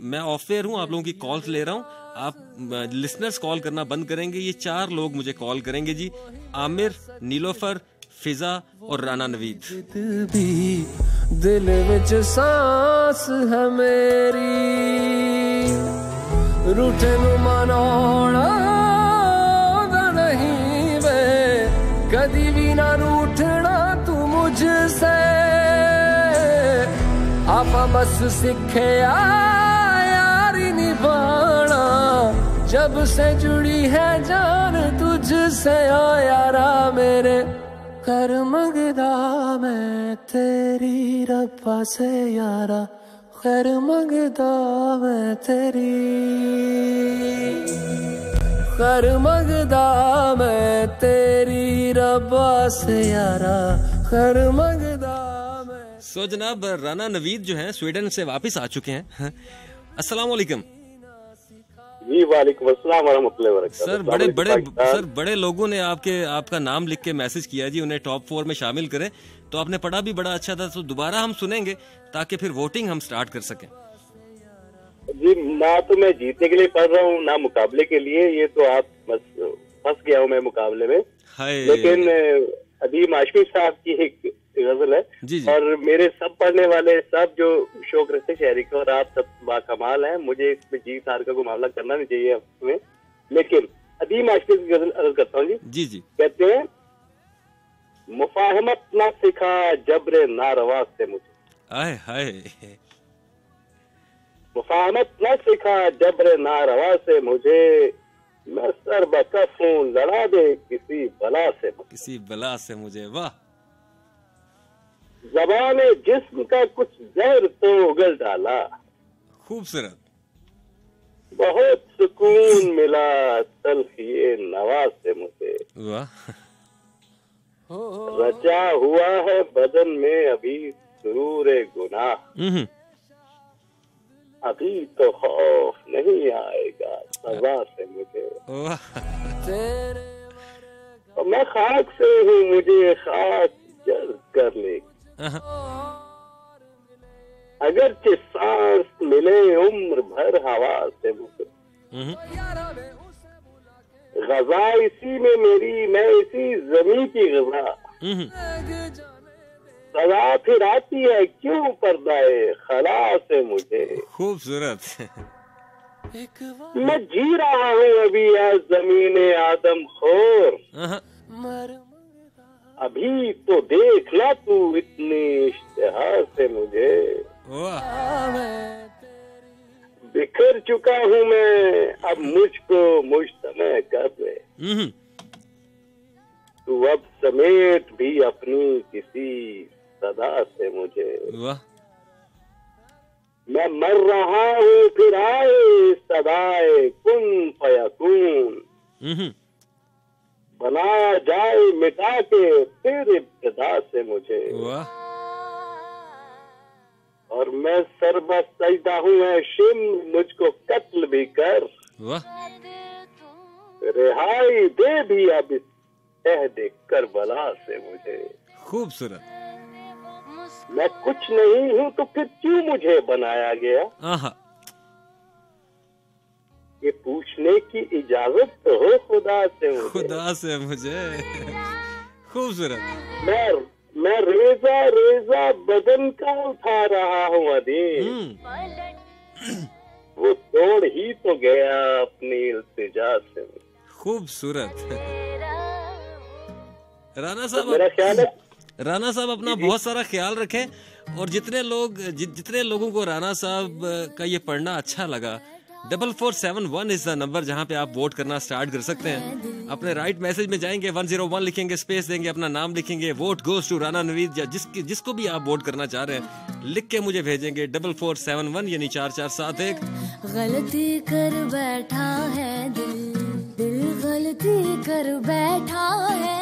मैं ऑफ एयर हूँ, आप लोगों की कॉल्स ले रहा हूँ, आप लिसनर्स कॉल करना बंद करेंगे। ये 4 लोग मुझे कॉल करेंगे जी, आमिर, नीलोफर, फिजा और राना नवीद। दिल विच सांस है मेरी, रूठे नु मनाउणा नहीं वे, कदी भी ना रूठना तू मुझसे, आपा बस सीखे यारी निभाना, जब से जुड़ी है जान तुझसे ओ यारा मेरे, कर मंगदा मैं तेरी रब्बा से यारा, कर मंगदा मैं तेरी, कर मंगदा मैं तेरी रब्बा से यारा, कर मंगदा मैं। सो जनाब राना नवीद जो हैं स्वीडन से वापस आ चुके हैं। अस्सलाम वालेकुम। जी वालेकुम अस्सलाम वरहमतुल्लाहि वबरकातुहू। सर बड़े लोगों ने आपका नाम लिख के मैसेज किया जी, उन्हें टॉप 4 में शामिल करें, तो आपने पढ़ा भी बड़ा अच्छा था, तो दोबारा हम सुनेंगे ताकि फिर वोटिंग हम स्टार्ट कर सकें। जी ना तो मैं जीतने के लिए पढ़ रहा हूँ ना मुकाबले के लिए, ये तो आप बस फंस गया हूँ मैं मुकाबले में। लेकिन अदीम आशमी साहब की एक गजल है जी। और मेरे सब पढ़ने वाले सब जो शौक रखते शायरी के, और आप सब बाकमाल हैं, मुझे इसमें जीत हार का कोई मामला करना नहीं चाहिए में। लेकिन अदीम आशमी की गजल अर्ज करता हूँ जी जी। कहते हैं, मुफाहमत ना सिखा जबरे नारवा से मुझे, आए हाय, मुफाहमत न सिखा जब्र नारवा से मुझे, मैं सर बकफूं लड़ा दे किसी बला से, किसी बला से मुझे। वाह। ज़बाने जिस्म का कुछ जहर तो उगल डाला, खूबसूरत, बहुत सुकून मिला तलखिए नवा से मुझे। वाह। रचा हुआ है बदन में अभी सुरूर गुनाह, अभी तो खौफ नहीं आएगा सजा से मुझे। और मैं खाक से हूँ, मुझे खाक जज्ब कर ले, अगरचे सांस मिले उम्र भर हवा से मुझे, गजा इसी में मेरी, मैं इसी जमीन की गजा, सजा फिर आती है क्यों पर्दाए खला से मुझे। खूबसूरत। मैं जी रहा हूँ अभी है जमीने आदम खोर, अभी तो देख ला तू इतनी इश्तिहार से मुझे। बिखर चुका हूँ मैं, अब मुझको मुश्तमे कर दे, तू अब समेट भी अपनी किसी सदा से मुझे। वाह। मैं मर रहा हूँ फिर आए सदाए कुन फयकून, बनाया जाए मिटा के फिर इब्तिदा से मुझे। वाह। और मैं सरबत सजदा हूँ है शिम, मुझको कत्ल भी कर, वाह, रिहाई दे भी अब इस अहद करबला से मुझे। खूबसूरत। मैं कुछ नहीं हूँ तो फिर क्यों मुझे बनाया गया, ये पूछने की इजाजत तो हो खुदा से मुझे। खुदा से मुझे। खूबसूरत। मैं रेजा रेजा बदन का उठा रहा हूँ अदीब, वो तोड़ ही तो गया अपनी इल्तिजा से। खूबसूरत। राणा साहब, मेरा ख्याल है राणा साहब अपना बहुत सारा ख्याल रखें, और जितने लोगों को राणा साहब का ये पढ़ना अच्छा लगा, 4471 इज द नंबर जहां पे आप वोट करना स्टार्ट कर सकते हैं। अपने राइट मैसेज में जाएंगे, 101 लिखेंगे, स्पेस देंगे, अपना नाम लिखेंगे, vote goes to Rana Naveed, या जिसको भी आप वोट करना चाह रहे हैं लिख के मुझे भेजेंगे 4471 यानी 4471। गलती कर बैठा है दिल गलती कर बैठा है,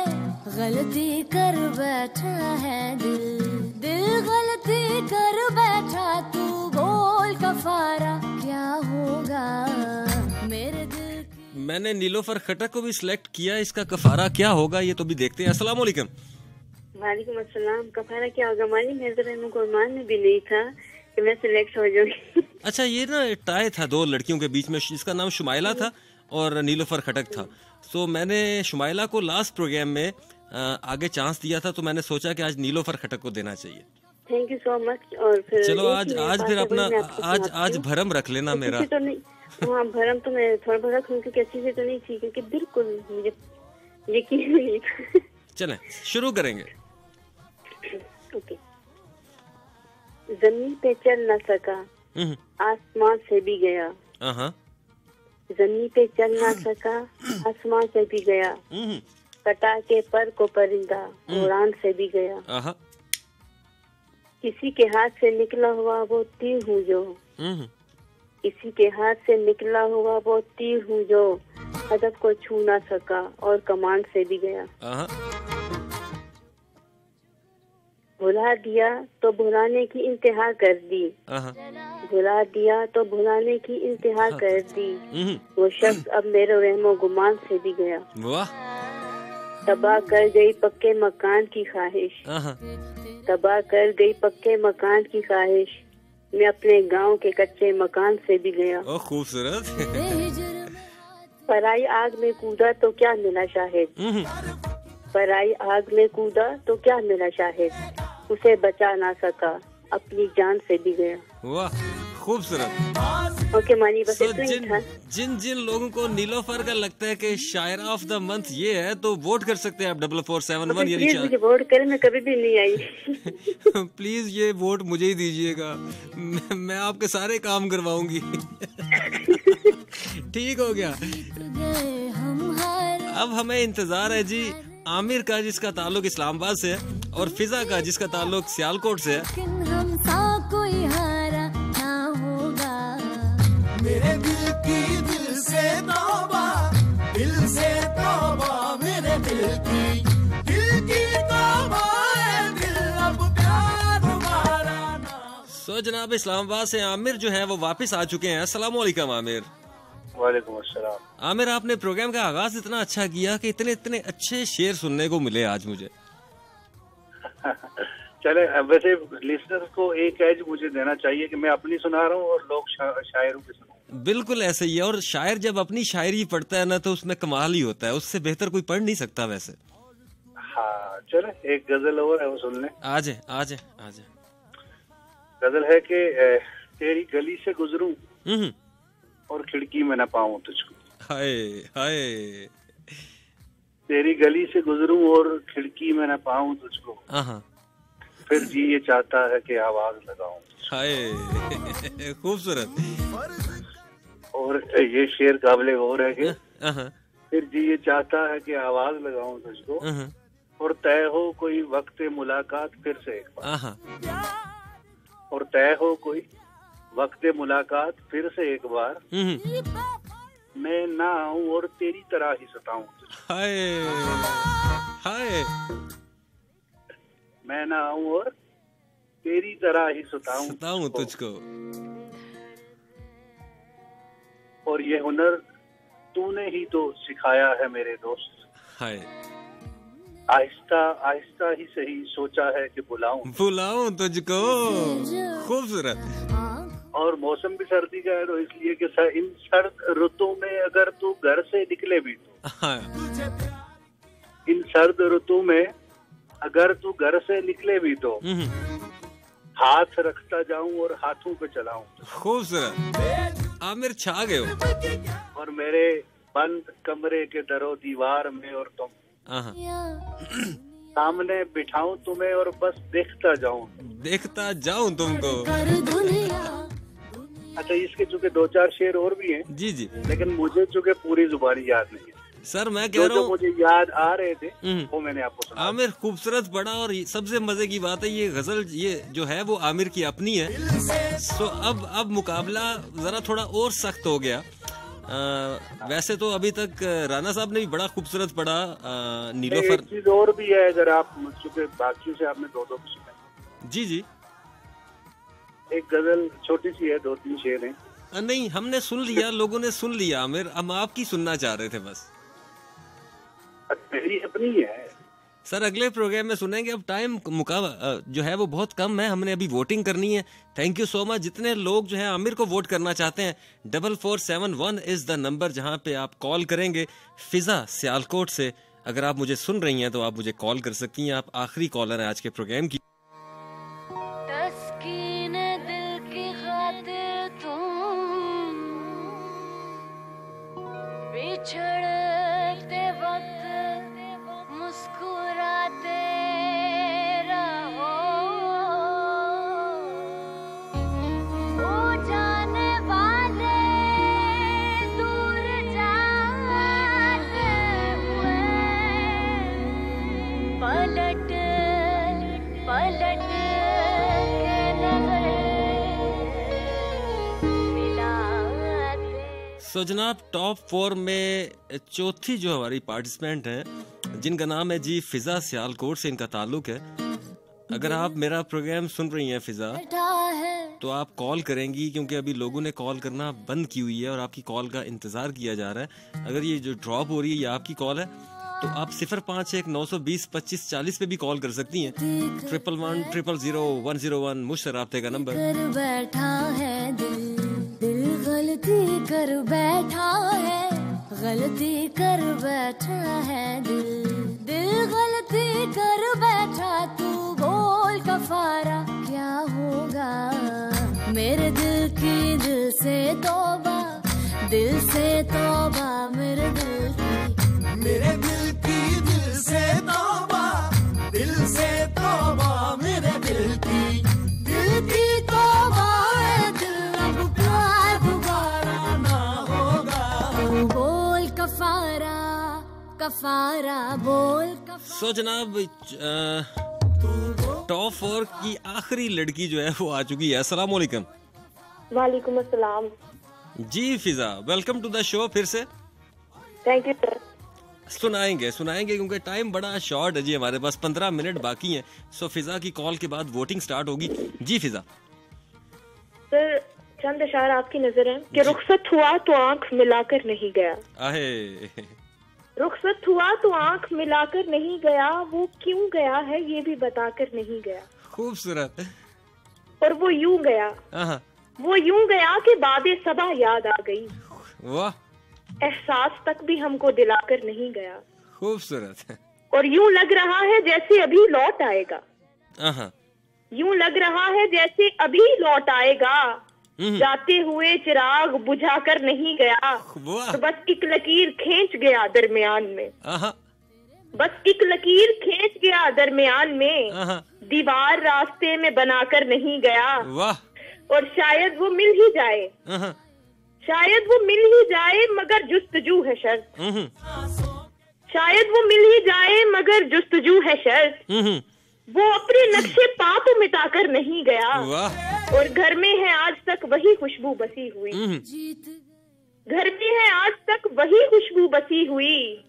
गलती कर बैठा है दिल गलती कर बैठा, तू बोल कफारा क्या होगा मेरे दिल। मैंने नीलोफर खटक को भी सिलेक्ट किया, इसका कफारा क्या होगा ये तो भी देखते हैं। अस्सलाम वालेकुम। वालेकुम अस्सलाम। कफारा क्या होगा मालिक, मेरे तो रहने को मान में भी नहीं था कि मैं सिलेक्ट हो जाऊंगी। अच्छा, ये ना टाई था दो लड़कियों के बीच में, जिसका नाम शुमाइला था और नीलोफर खटक था। तो मैंने शुमाइला को लास्ट प्रोग्राम में आगे चांस दिया था, तो मैंने सोचा कि आज नीलोफर खटक को देना चाहिए। Thank you so much. और फिर चलो आज फिर अपना आज भरम रख लेना मेरा। तो नहीं, हाँ भरम तो मैं थोड़ा बहुत रखूँ, क्योंकि अच्छी से तो नहीं थी, क्योंकि बिल्कुल मुझे यकीन नहीं था। चलें शुरू करेंगे। ओके। जमीन पे चल न सका, आसमान से भी गया। जमीन पे चल न सका, आसमान से भी गया। कटा के पर को परिंदा, उड़ान से भी गया। किसी के हाथ से निकला हुआ वो तीर हूँ जो, किसी के हाथ से निकला हुआ वो तीर हूँ जो, हदफ को छू ना सका और कमान से भी गया। भुला दिया तो भुलाने की इंतहा कर दी, भुला दिया तो भुलाने की इंतहा कर दी, वो शख्स अब मेरे रहमो गुमान से भी गया। तबाह कर गई पक्के मकान की ख्वाहिश, तबाह कर गई पक्के मकान की ख्वाहिश, मैं अपने गांव के कच्चे मकान से भी गया। खूबसूरत। पराई आग में कूदा तो क्या मिला शाहिद, पराई आग में कूदा तो क्या मिला शाहिद, उसे बचा ना सका अपनी जान से भी गया। वाह खूबसूरत। ओके मानी, बस जिन लोगों को नीलोफर का लगता है कि शायरा ऑफ द मंथ ये है, तो वोट कर सकते हैं आप 4471 यानी मुझे वोट करें, मैं कभी भी नहीं आई। प्लीज ये वोट मुझे ही दीजिएगा, मैं आपके सारे काम करवाऊंगी। ठीक हो गया। अब हमें इंतजार है जी आमिर का, जिसका ताल्लुक इस्लामाबाद से है, और फिजा का, जिसका ताल्लुक सियालकोट से है। कोई हारा ना होगा मेरे दिल की दिल से तौबा, दिल से तौबा, मेरे दिल की तौबा है, दिल अब प्यार हमारा ना। सो जनाब इस्लामाबाद से आमिर जो है वो वापस आ चुके हैं। अस्सलाम वालेकुम आमिर। वालेकुम अस्सलाम। आमिर, आपने प्रोग्राम का आगाज इतना अच्छा किया कि इतने अच्छे शेर सुनने को मिले आज मुझे। चले, वैसे लिसनर को एक एज मुझे देना चाहिए कि मैं अपनी सुना रहा हूँ और लोग शायरों की सुना। बिल्कुल ऐसे ही है, और शायर जब अपनी शायरी पढ़ता है ना तो उसमें कमाल ही होता है, उससे बेहतर कोई पढ़ नहीं सकता वैसे। हाँ चले, एक गजल और है वो सुन लें। आजे। गजल है कि तेरी गली से गुजरूं और खिड़की में न पाऊं तुझको। हाय हाय। तेरी गली से गुजरूं और खिड़की में न पाऊं तुझको, फिर जी ये चाहता है कि आवाज लगाऊं। हाय खूबसूरत। और ये शेर काबिले गौर है कि फिर जी ये चाहता है कि आवाज लगाऊं तुझको, और तय हो कोई वक्त मुलाकात फिर से एक बार, और तय हो कोई वक्त मुलाकात फिर से एक बार, मैं ना आऊं और तेरी तरह ही सताऊं। हाय हाय। मैं ना आऊं और तेरी तरह ही सताऊं तुझको, और ये हुनर तूने ही तो सिखाया है मेरे दोस्त। हाय। आहिस्ता आहिस्ता ही सही सोचा है कि बुलाऊं तुझको। खूबसूरत। और मौसम भी सर्दी का है, तो इसलिए कि इन सर्द ऋतु में अगर तू घर से निकले भी तो, इन सर्द ऋतु में अगर तू घर से निकले भी तो हाथ रखता जाऊं और हाथों पे चलाऊं। खूबसूरत आमिर, छा गए हो। और मेरे बंद कमरे के दरो दीवार में और तुम सामने बिठाऊं तुम्हें और बस देखता जाऊं तुमको। अच्छा, इसके चूंकि 2-4 शेर और भी हैं। जी जी। लेकिन मुझे चूंकि पूरी जुबानी याद नहीं है सर, मैं कह रहा हूँ मुझे याद आ रहे थे वो मैंने आपको सुना। आमिर खूबसूरत पढ़ा, और सबसे मजे की बात है ये गजल ये जो है वो आमिर की अपनी है। सो अब मुकाबला जरा थोड़ा और सख्त हो गया। वैसे तो अभी तक राना साहब ने भी बड़ा खूबसूरत पढ़ा। नीलोफर एक चीज और भी है, अगर आप चूंकि बाकियों से आपने 2-2 सुना। जी जी। एक गजल छोटी सी है, 2-3 शेर हैं। नहीं, हमने सुन लिया, लोगों ने सुन लिया आमिर, हम आपकी सुनना चाह रहे थे बस। मेरी अपनी है सर, अगले प्रोग्राम में सुनेंगे। अब टाइम जो है वो बहुत कम है, हमने अभी वोटिंग करनी है। थैंक यू सो मच जितने लोग जो है आमिर को वोट करना चाहते हैं। 4471 इज द नंबर जहां पे आप कॉल करेंगे। फिजा सियालकोट से अगर आप मुझे सुन रही हैं तो आप मुझे कॉल कर सकती हैं। आप आखिरी कॉलर हैं आज के प्रोग्राम की। सो जनाब, टॉप 4 में चौथी जो हमारी पार्टिसिपेंट हैं जिनका नाम है जी फिजा सियालकोट से इनका ताल्लुक है। अगर आप मेरा प्रोग्राम सुन रही हैं फिजा, तो आप कॉल करेंगी क्योंकि अभी लोगों ने कॉल करना बंद की हुई है और आपकी कॉल का इंतजार किया जा रहा है। अगर ये जो ड्रॉप हो रही है ये आपकी कॉल है तो आप 051-920-2540 पे भी कॉल कर सकती हैं। 111-000-101 मुझसे राब्ते का नंबर। बैठा है दिल गलती कर बैठा है, गलती कर बैठा है दिल गलती कर बैठा। तू बोल कफारा क्या होगा, मेरे दिल की दिल से तौबा मेरे दिल की मेरे दिल से तौबा मेरे दिल की तौबा है। दिल अब प्यार दोबारा ना होगा। तू बोल कफारा कफारा बोल कफारा। सो जनाब, टॉप 4 की आखिरी लड़की जो है वो आ चुकी है। अस्सलाम वालेकुम। वालेकुम अस्सलाम। जी फिजा, वेलकम टू द शो फिर से। Thank you sir. सुनाएंगे क्योंकि टाइम बड़ा शॉर्ट है जी, हमारे पास 15 मिनट बाकी हैं। सो फिजा की कॉल के बाद वोटिंग स्टार्ट होगी। जी फिजा। सर, चंद अशार आपकी नजर है कि रुखसत हुआ तो आंख मिलाकर नहीं गया। रुखसत हुआ तो आंख मिलाकर नहीं गया, वो क्यों गया है ये भी बताकर नहीं गया। खूबसूरत। और वो यूं गया कि बादे सबा याद आ गई। वाह। एहसास तक भी हमको दिलाकर नहीं गया। खूबसूरत। और यूं लग रहा है जैसे अभी लौट आएगा। यूं लग रहा है जैसे अभी लौट आएगा। जाते हुए चिराग बुझाकर नहीं गया, तो बस एक लकीर खींच गया दरमियान में। बस एक लकीर खींच गया दरमियान में, दीवार रास्ते में बनाकर नहीं गया। और शायद वो मिल ही जाए, शायद वो मिल ही जाए मगर जुस्तजू है शर्त। शायद वो मिल ही जाए मगर जुस्तजू है शर्त। वो अपने नक्शे पा तो मिटाकर नहीं गया। और घर में है आज तक वही खुशबू बसी हुई। घर में है आज तक वही खुशबू बसी हुई।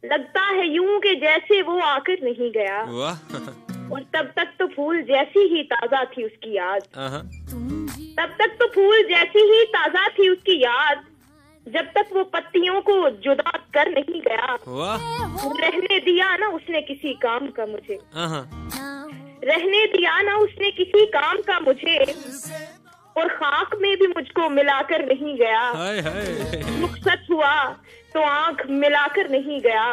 लगता है यूं के जैसे वो आकर नहीं गया। और तब तक तो फूल जैसी ही ताजा थी उसकी याद। तब तक तो फूल जैसी ही ताजा थी उसकी याद, जब तक वो पत्तियों को जुदा कर नहीं गया। रहने दिया ना उसने किसी काम का मुझे। रहने दिया ना उसने किसी काम का मुझे। और खाक में भी मुझको मिलाकर नहीं गया। हाय हाय। रुखसत हुआ तो आंख मिलाकर नहीं गया,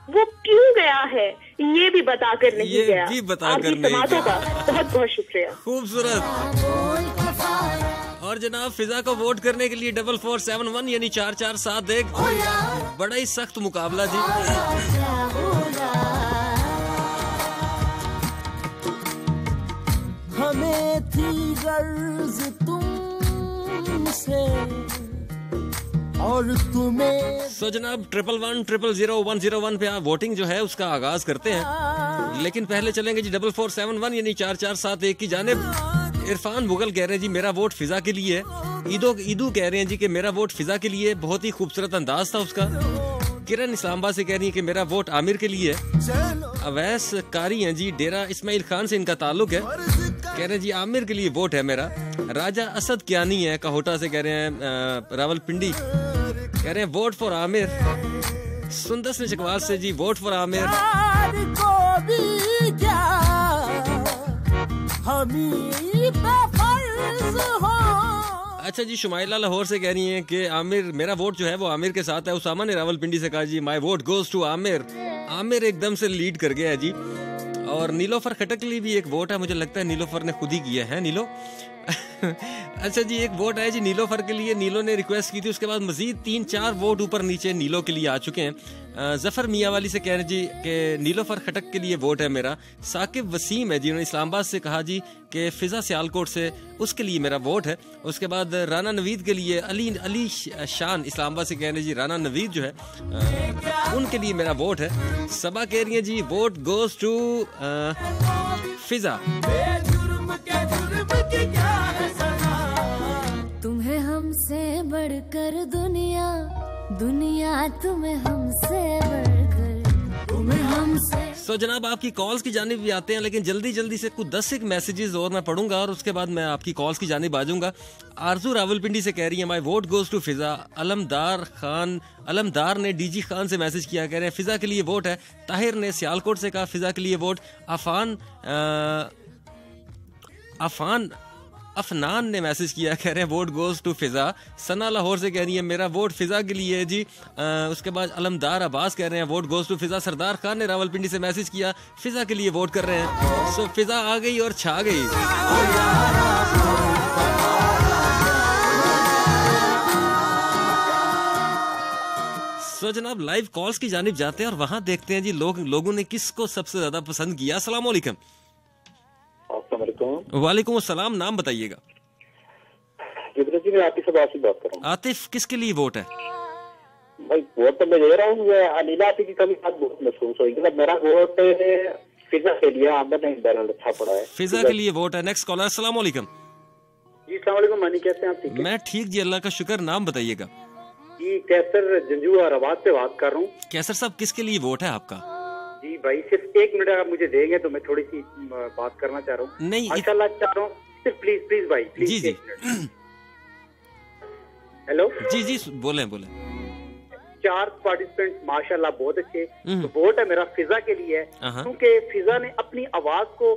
वो क्यों गया है ये भी बताकर नहीं गया। भी बताकर नहीं गया। बहुत बहुत शुक्रिया। खूबसूरत। और जनाब फिजा को वोट करने के लिए 4471 यानी 4471 बड़ा ही सख्त मुकाबला जी। हमें थी गर्ज तुमसे और तुम्हें। सो जनाब 11100101 पे आप वोटिंग जो है उसका आगाज करते हैं, लेकिन पहले चलेंगे जी 4471 यानी 4471 की जानिब। इरफान मुगल कह रहे हैं जी मेरा वोट फिजा के लिए है। ईदू कह रहे हैं जी कि मेरा वोट फिजा के लिए, बहुत ही खूबसूरत अंदाज था उसका। किरण इस्लामाबाद से कह रही है कि मेरा वोट आमिर के लिए है। अवैस कारी हैं जी, डेरा इस्माइल खान से इनका ताल्लुक है, कह रहे हैं जी आमिर के लिए वोट है मेरा। राजा असद कियानी है काहोटा से, कह रहे हैं रावलपिंडी, कह रहे हैं वोट फॉर आमिर। सुंदस ने चकवाल से जी वोट फॉर आमिर। अच्छा जी शुमाइला लाहौर से कह रही हैं कि आमिर, मेरा वोट जो है वो आमिर के साथ है। उसामा ने रावलपिंडी से कहा जी my vote goes to Aamir. Aamir एकदम से लीड कर गया है जी। और नीलोफर खटक के लिए भी एक वोट है, मुझे लगता है नीलोफर ने खुद ही किया है। नीलो अच्छा जी एक वोट है जी नीलोफर के लिए, नीलो ने रिक्वेस्ट की थी। उसके बाद मजीद 3-4 वोट ऊपर नीचे नीलो के लिए आ चुके हैं। जफर मियाँ वाली से कह रहे जी कि नीलोफर खटक के लिए वोट है मेरा। साकिब वसीम है जी, उन्होंने इस्लामाबाद से कहा जी कि फिजा सियालकोट से, उसके लिए मेरा वोट है। उसके बाद राना नवीद के लिए अली शान इस्लामाबाद से कह रहे जी राना नवीद जो है उनके लिए मेरा वोट है। सबा कह रही है जी वोट गोज टू फिजा। तुम्हें हमसे बढ़कर दुनिया, दुनिया तुम्हें हमसे बढ़कर, तुम्हें हमसे। सो जनाब आपकी कॉल्स की जानिब भी आते हैं, लेकिन जल्दी जल्दी से कुछ 10 मैसेजेस और मैं पढ़ूंगा और उसके बाद मैं आपकी कॉल्स की जानिब आ जाऊंगा। आरजू रावलपिंडी से कह रही है माय वोट गोज टू फिजा। अलमदार ने डीजी खान से मैसेज किया, कह रहे हैं फिजा के लिए वोट है। ताहिर ने सियालकोट से कहा फिजा के लिए वोट। अफनान ने मैसेज किया, कह रहे हैं वोट गोज टू फिजा। सना लाहौर से कह रही है मेरा वोट फिजा के लिए है जी। उसके बाद अलमदार अब्बास कह रहे हैं वोट गोज टू फिजा। सरदार खान ने रावलपिंडी से मैसेज किया फिजा के लिए वोट कर रहे हैं। सो फिजा आ गई और छा गई। सो जनाब लाइव कॉल्स की जानिब जाते हैं और वहां देखते हैं जी लोगों ने किसको सबसे ज्यादा पसंद किया। अस्सलाम वालेकुम। वालेकुम अस्सलाम, नाम बताइएगा। मैं आतिफ बात कर रहा हूँ। आतिफ किसके लिए वोट है? भाई वोट तो मैं दे रहा हूँ, अनिला की कमी बहुत महसूस हुई। मतलब मेरा वोट फिजा के लिए, आमदन बैलेंस अच्छा पड़ा है, फिजा के लिए वोट है। Next collar. अस्सलाम वालेकुम। जी अस्सलाम वालेकुम, मानी कैसे हैं आप? ठीक है मैं ठीक जी, अल्लाह का शुक्र। नाम बताइएगा। जी कैसर जंजू और आवाज से बात कर रहा हूँ। कैसर साहब किसके लिए वोट है आपका? जी भाई सिर्फ 1 मिनट आप मुझे देंगे तो मैं थोड़ी सी बात करना चाह रहा हूँ। नहीं माशाल्लाह चाह रहा हूँ, सिर्फ प्लीज भाई प्लीज। जी जी हेलो जी जी बोले 4 पार्टिसिपेंट माशाल्लाह बहुत अच्छे। तो वोट है मेरा फिजा के लिए है, क्योंकि फिजा ने अपनी आवाज को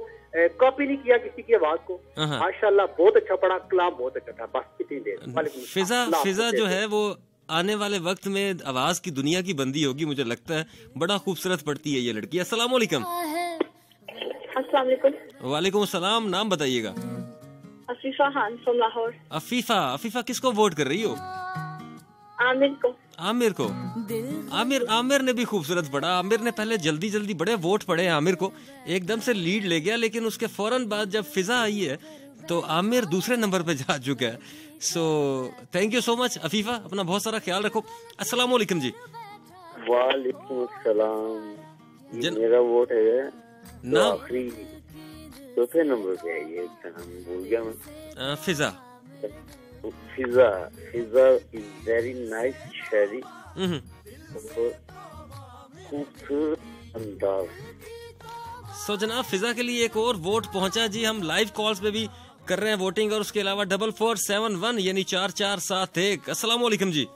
कॉपी नहीं किया किसी की आवाज को। माशाल्लाह बहुत अच्छा पड़ा, कलाम बहुत अच्छा था। बस इतनी देर। फिजा जो है वो आने वाले वक्त में आवाज की दुनिया की बंदी होगी, मुझे लगता है। बड़ा खूबसूरत पढ़ती है ये लड़की। अस्सलाम वालेकुम। अस्सलाम वालेकुम। वालेकुम अस्सलाम, नाम बताइएगा। अफीफा खान फ्रॉम लाहौर। अफीफा किसको वोट कर रही हो? आमिर को। आमिर ने भी खूबसूरत पढ़ा। आमिर ने पहले जल्दी बड़े वोट पड़े आमिर को, एकदम से लीड ले गया, लेकिन उसके फौरन बाद जब फिजा आई है तो आमिर दूसरे नंबर पे जा चुका है। So thank you so much Afifa, अपना बहुत सारा ख्याल रखो। अस्सलाम वालेकुम जी। वालेकुम अस्सलाम। मेरा वोट है ना आखिरी चौथे नंबर पे है, ये भूल गया मैं। फिजा इज वेरी नाइस शायरी, खूबसूरत अंदाज। सो जनाब फिजा के लिए एक और वोट पहुंचा जी। हम लाइव कॉल्स पे भी कर रहे हैं वोटिंग, और उसके अलावा 4471 यानी 4471। अस्सलाम वालेकुम जी।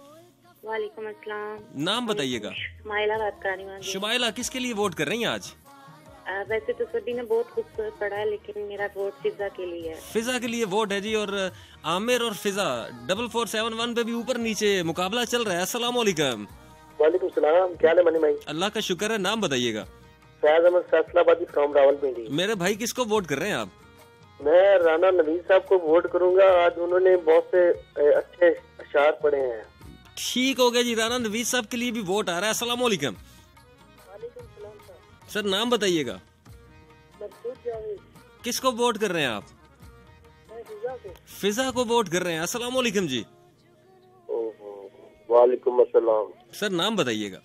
वालेकुम अस्सलाम। नाम बताइएगा। शुमाइला बात कर रही हूँ। शुमाइला किसके लिए वोट कर रही हैं आज? वैसे तो सभी ने बहुत खूबसूरत पढ़ा है, लेकिन मेरा वोट फिजा के लिए है। फिजा के लिए वोट है जी। और आमिर और फिजा 4471 पे भी ऊपर नीचे मुकाबला चल रहा है। अस्सलाम वालेकुम। वालेकुम सलाम, क्या है मनी भाई? अल्लाह का शुक्र है। नाम बताइएगा। फैज अहमद फैसलाबादी फ्रॉम रावलपिंडी। मेरे भाई किसको वोट कर रहे हैं आप? मैं राना नवीद साहब को वोट करूंगा। आज उन्होंने बहुत से अच्छे अशार पढ़े हैं। ठीक हो गया जी, राना नवीद साहब के लिए भी वोट आ रहा है। अस्सलाम वालेकुम। सर नाम बताइएगा। किसको वोट कर रहे हैं आप? फिजा को वोट कर रहे हैं। अस्सलाम वालेकुम जी। वालेकुम अस्सलाम। सर नाम बताइएगा।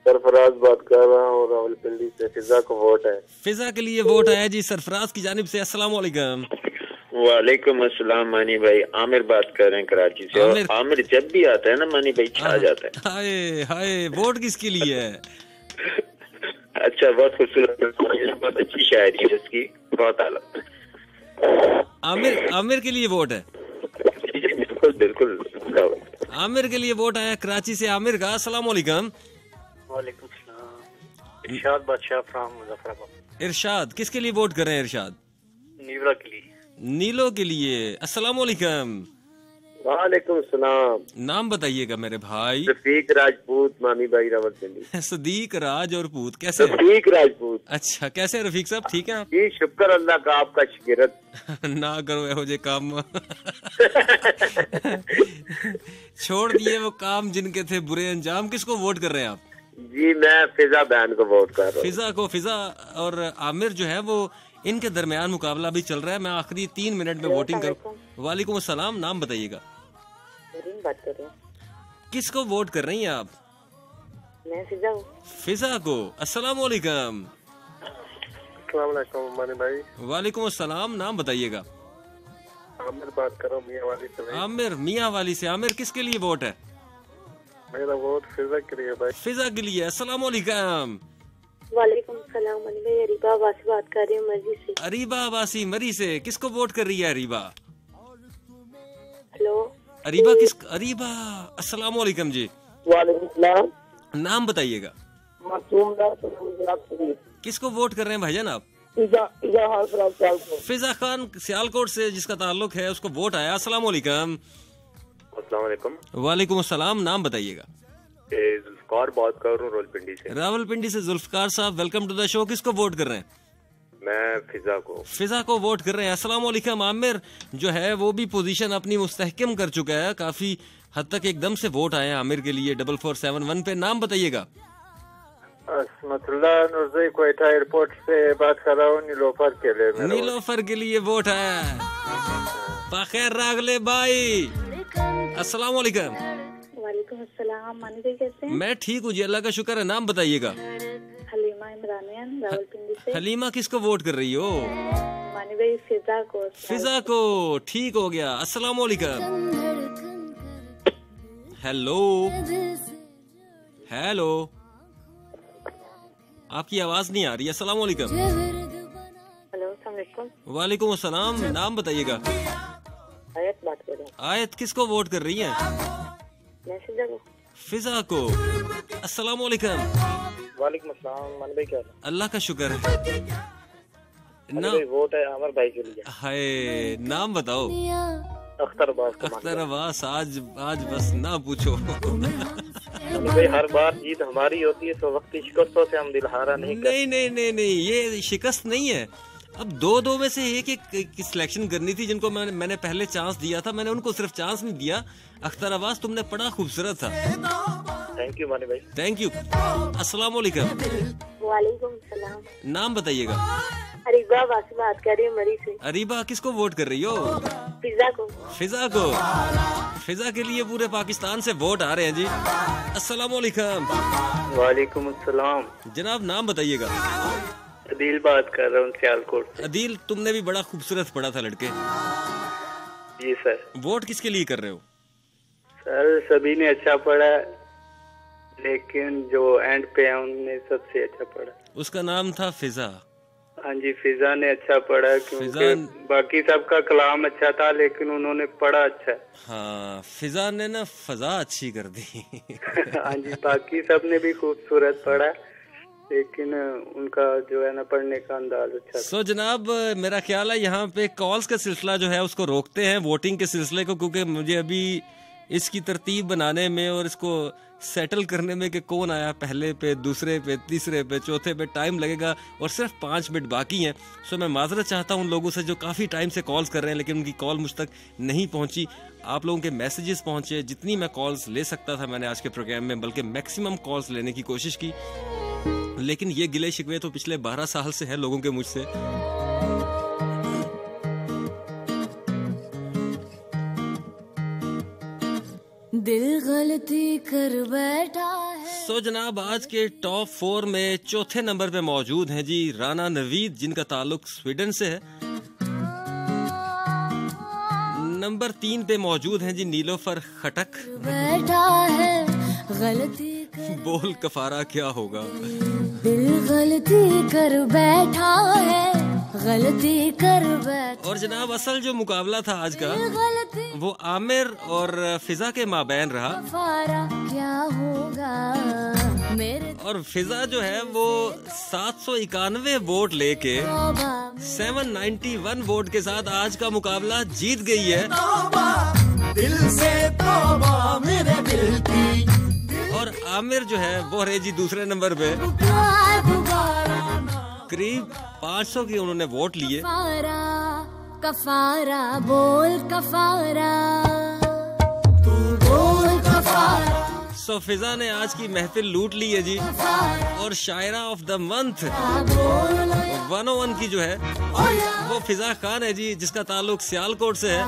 सरफराज बात कर रहा हूँ रावलपिंडी से। फिजा को वोट है। फिजा के लिए वोट आया जी सरफराज की जानिब से। अस्सलाम वालेकुम। वालेकुम अस्सलाम मानी भाई। आमिर बात कर रहे हैं कराची से। और आमिर जब भी आता है ना मानी भाई छा जाता है। हाय हाय, वोट किसके लिए है? अच्छा, बहुत खूबसूरत, बहुत अच्छी शायरी है उसकी, बहुत आला। आमिर के लिए वोट है। बिल्कुल बिल्कुल, आमिर के लिए वोट आया कराची से। आमिर का अस्सलाम वालेकुम। वालेकुम सलाम। इरशाद बादशाह फ्रॉम मुजफ्फराबाद। इरशाद किसके लिए वोट कर रहे हैं? इरशाद नीवरा के लिए। नीलो के लिए। अस्सलाम वालेकुम। वालेकुम सलाम। नाम बताइएगा मेरे भाई। रफीक राजपूत मामी भाई रावलपिंडी। सदीक राज और पूत कैसे? रफीक राजपूत। अच्छा, कैसे रफीक साहब? ठीक है जी, शुक्र अल्लाह का। आपका शिगिरत ना करो एहो जे काम। छोड़ दिए वो काम जिनके थे बुरे अंजाम। किसको वोट कर रहे हैं आप? जी मैं फिजा बहन को वोट कर रहा हूँ। फिजा को। फिजा और आमिर जो है वो इनके दरमियान मुकाबला भी चल रहा है। मैं आखिरी 3 मिनट में वोटिंग करूँ। वालेकुम अस्सलाम। नाम बताइएगा। बात कर रहे हैं। किसको वोट कर रही हैं आप? मैं फिजा हूँ। फिजा को। अस्सलाम वालेकुम। अस्सलाम वालेकुम मानी भाई। वालेकुम अस्सलाम। नाम बताइएगा। आमिर बात कर रहा हूँ मियाँ वाली से। आमिर मियाँ वाली से। आमिर किसके लिए वोट है? मेरा वोट फिजा के लिए भाई। फिजा के लिए। अस्सलाम वालेकुम। वालेकुम सलाम मनी भाई। अरीबा आबासी बात कर रही हूँ मरी से। अरीबा आबासी मरी से। किसको वोट कर रही है अरीबा? हेलो अरीबा अरीबा अस्सलाम वालेकुम जी। वालेकुम सलाम। नाम बताइएगा। मासूम। किसको वोट कर रहे हैं भाईजान आप? फिजा खान सियालकोट से जिसका ताल्लुक है उसको वोट आया। अस्सलाम वालेकुम। अस्सलाम वालेकुम। वालेकुम अस्सलाम। नाम बताइएगा। जुल्फकार बात कर रहा हूँ रावलपिंडी से। रावलपिंडी से जुल्फकार साहब, वेलकम टू द शो। किसको वोट कर रहे हैं? मैं फिजा को। फिजा को वोट कर रहे हैं। अस्सलाम वालेकुम। आमिर जो है वो भी पोजीशन अपनी मुस्तहकम कर चुका है। काफी हद तक एकदम से वोट आए हैं आमिर के लिए 4471 पे। नाम बताइएगा। क्वेटा एयरपोर्ट से बात कर रहा हूँ। नीलोफर के लिए। नीलोफर के लिए वोट है। पाखैर रागले भाई। अस्सलाम वालेकुम। वालेकुम अस्सलाम। मानी भाई कैसे हैं? मैं ठीक हूँ जी, अल्लाह का शुक्र है। नाम बताइएगा। हलीमा इमरानियन रावलपिंडी से। हलीमा किसको वोट कर रही हो? मानी भाई फिजा को। फिजा को। ठीक हो गया। अस्सलाम वालेकुम। हेलो हेलो, आपकी आवाज नहीं आ रही। अस्सलाम वालेकुम। हेलो अस्सलाम वालेकुम। वालेकुम अस्सलाम। नाम बताइएगा। आयत बात कर रहा हूँ। आयत किसको वोट कर रही हैं? मैं फिजा को। फिजा को। अस्सलाम वालेकुम। वालेकुम अस्सलाम। मानी भाई क्या है? अल्लाह का शुक्र है। वोट है आमिर भाई के लिए। हाय, नाम बताओ। अख्तर अब्बास। अख्तर अब्बास। आज बस ना पूछो। भाई हर बार जीत हमारी होती है, तो वक्त शिकस्तों से हम दिल हारा नहीं करते। नहीं, ये शिकस्त नहीं है। अब दो में से एक की सिलेक्शन करनी थी। जिनको मैंने पहले चांस दिया था, मैंने उनको सिर्फ चांस नहीं दिया। अख्तर अब्बास तुमने पढ़ा खूबसूरत था। थैंक यू मानी भाई। Thank you. अस्सलाम वालेकुम। वालेकुम सलाम। नाम बताइएगा। अरीबा बासी बात कर रही हूँ मरी से। अरीबा किसको वोट कर रही हो? फिजा को। फिजा को। फिजा के लिए पूरे पाकिस्तान से वोट आ रहे हैं जी। अस्सलाम वालेकुम। वालेकुम अस्सलाम। जनाब नाम बताइएगा। अदील बात कर रहा हूँ सियालकोट से। अदील तुमने भी बड़ा खूबसूरत पढ़ा था लड़के। जी सर। वोट किसके लिए कर रहे हो? सर सभी ने अच्छा पढ़ा, लेकिन जो एंड पे है उनने सबसे अच्छा पढ़ा। उसका नाम था फिजा। हाँ जी, फिजा ने अच्छा पढ़ा, क्योंकि बाकी सबका कलाम अच्छा था, लेकिन उन्होंने पढ़ा अच्छा। हाँ, फिजा ने ना फजा अच्छी कर दी। हाँ जी, बाकी सब ने भी खूबसूरत पढ़ा, लेकिन उनका जो है ना पढ़ने का अंदाज अच्छा। सो जनाब मेरा ख्याल है यहाँ पे कॉल्स का सिलसिला जो है उसको रोकते हैं वोटिंग के सिलसिले को, क्योंकि मुझे अभी इसकी तरतीब बनाने में और इसको सेटल करने में कि कौन आया पहले पे, दूसरे पे, तीसरे पे, चौथे पे टाइम लगेगा और सिर्फ 5 मिनट बाकी हैं। सो मैं माजरत चाहता हूँ उन लोगों से जो काफ़ी टाइम से कॉल्स कर रहे हैं लेकिन उनकी कॉल मुझ तक नहीं पहुँची। आप लोगों के मैसेजेस पहुँचे, जितनी मैं कॉल्स ले सकता था मैंने आज के प्रोग्राम में, बल्कि मैक्सिमम कॉल्स लेने की कोशिश की, लेकिन ये गिले शिकवे तो पिछले 12 साल से है लोगों के मुझसे। दिल गलती कर बैठा है। सो जनाब आज के टॉप 4 में चौथे नंबर पे मौजूद हैं जी राना नवीद, जिनका ताल्लुक स्वीडन से है। नंबर 3 पे मौजूद हैं जी नीलोफर खटक। बैठा है गलती बोल कफारा क्या होगा। दिल गलती कर बैठा है, गलती कर बैठा। और जनाब असल जो मुकाबला था आज का वो आमिर और फिजा के माबैन रहा। क्या होगा मेरे। और फिजा जो है वो 791 वोट लेके 791 वोट के साथ आज का मुकाबला जीत गई है। दिल से तौबा मेरे दिल की। और आमिर जो है वो रहे जी दूसरे नंबर पे, करीब 500 की उन्होंने वोट लिए। कफारा बोल कफारा, तू बोल कफारा। सो फिजा ने आज की महफिल लूट ली है जी। और शायरा ऑफ द मंथ 101 की जो है वो फिजा खान है जी, जिसका ताल्लुक सियालकोट से है।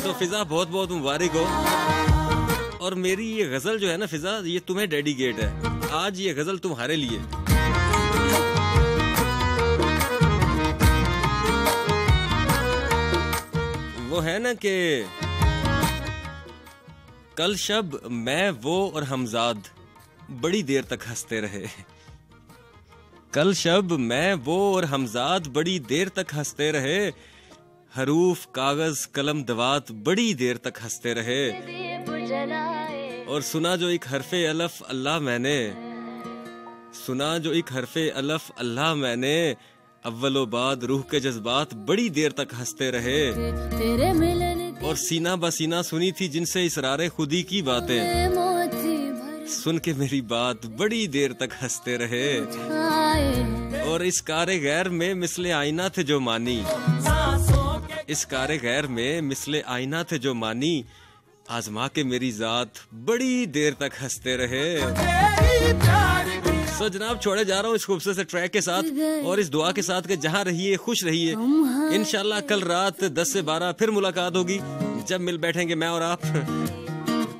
तो फिजा बहुत बहुत मुबारक हो। और मेरी ये गजल जो है ना फिजा, ये तुम्हें डेडिकेट है। आज ये गजल तुम्हारे लिए। वो है ना कि कल शब मैं वो और हमजाद बड़ी देर तक हंसते रहे। कल शब मैं वो और हमजाद बड़ी देर तक हंसते रहे। हरूफ कागज कलम दवात बड़ी देर तक हंसते रहे। और सुना जो एक हरफे अलफ अल्लाह मैंने, सुना जो एक हरफे अलफ अल्लाह मैंने, अव्वलो बाद रूह के जज्बात बड़ी देर तक हंसते रहे। और सीना बसीना सुनी थी जिनसे इसरारे खुदी की बातें, सुन के मेरी बात बड़ी देर तक हंसते रहे। और इस कारे गैर में मिसले आईना थे जो मानी, इस कारे गैर में मिसले आईना थे जो मानी, आजमा के मेरी जात बड़ी देर तक हंसते रहे। सो जनाब छोड़े जा रहा हूँ इस खूबसूरत से ट्रैक के साथ और इस दुआ के साथ कि जहाँ रहिए खुश रहिए। इंशाल्लाह कल रात 10 से 12 फिर मुलाकात होगी जब मिल बैठेंगे मैं और आप।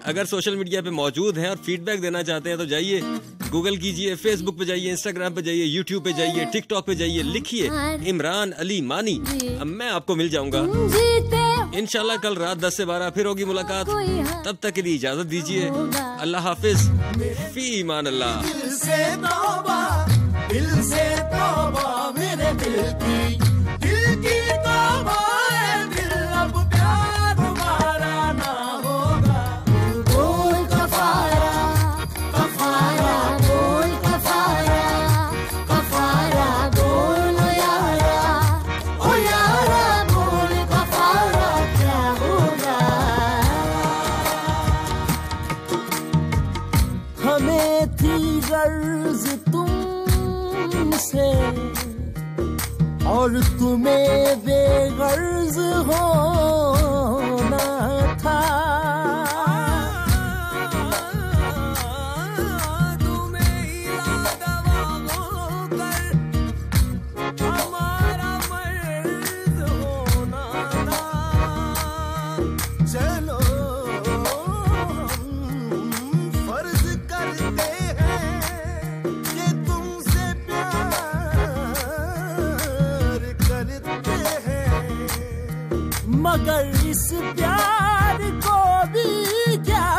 अगर सोशल मीडिया पे मौजूद हैं और फीडबैक देना चाहते हैं तो जाइए गूगल कीजिए, फेसबुक पे जाइए, इंस्टाग्राम पे जाइए, यूट्यूब पे जाइए, टिकटॉक पे जाइए, लिखिए इमरान अली मानी, अब मैं आपको मिल जाऊंगा। इंशाल्लाह कल रात 10 से 12 फिर होगी मुलाकात। तब तक के लिए इजाजत दीजिए। अल्लाह हाफिज, फी ईमान अल्लाह। दिल से तौबा मेरे दिल की तौबा है, दिल अब प्यार दोबारा ना होगा। बोल कफारा कफारा बोल कफारा, कफारा बोल यारा, ओ यारा बोल कफारा क्या होगा। हमें थी गर्ज तुमसे और तुम्हें बेगर्ज होना था। तुम्हें इरादा होकर हमारा मर्ज होना था। चलो हम फर्ज करते हैं कि तुमसे प्यार करते हैं, मगर इस प्यार को भी क्या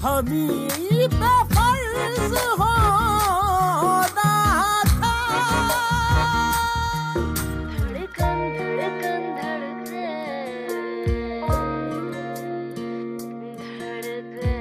हमी पे फर्ज होना था। धड़कन धड़कन धड़के धड़के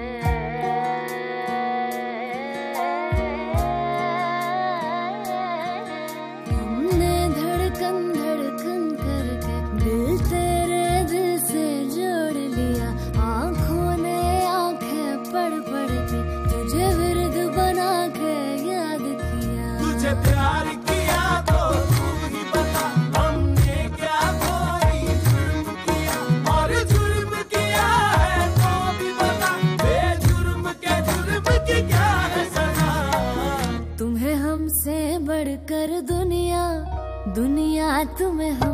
रात में हम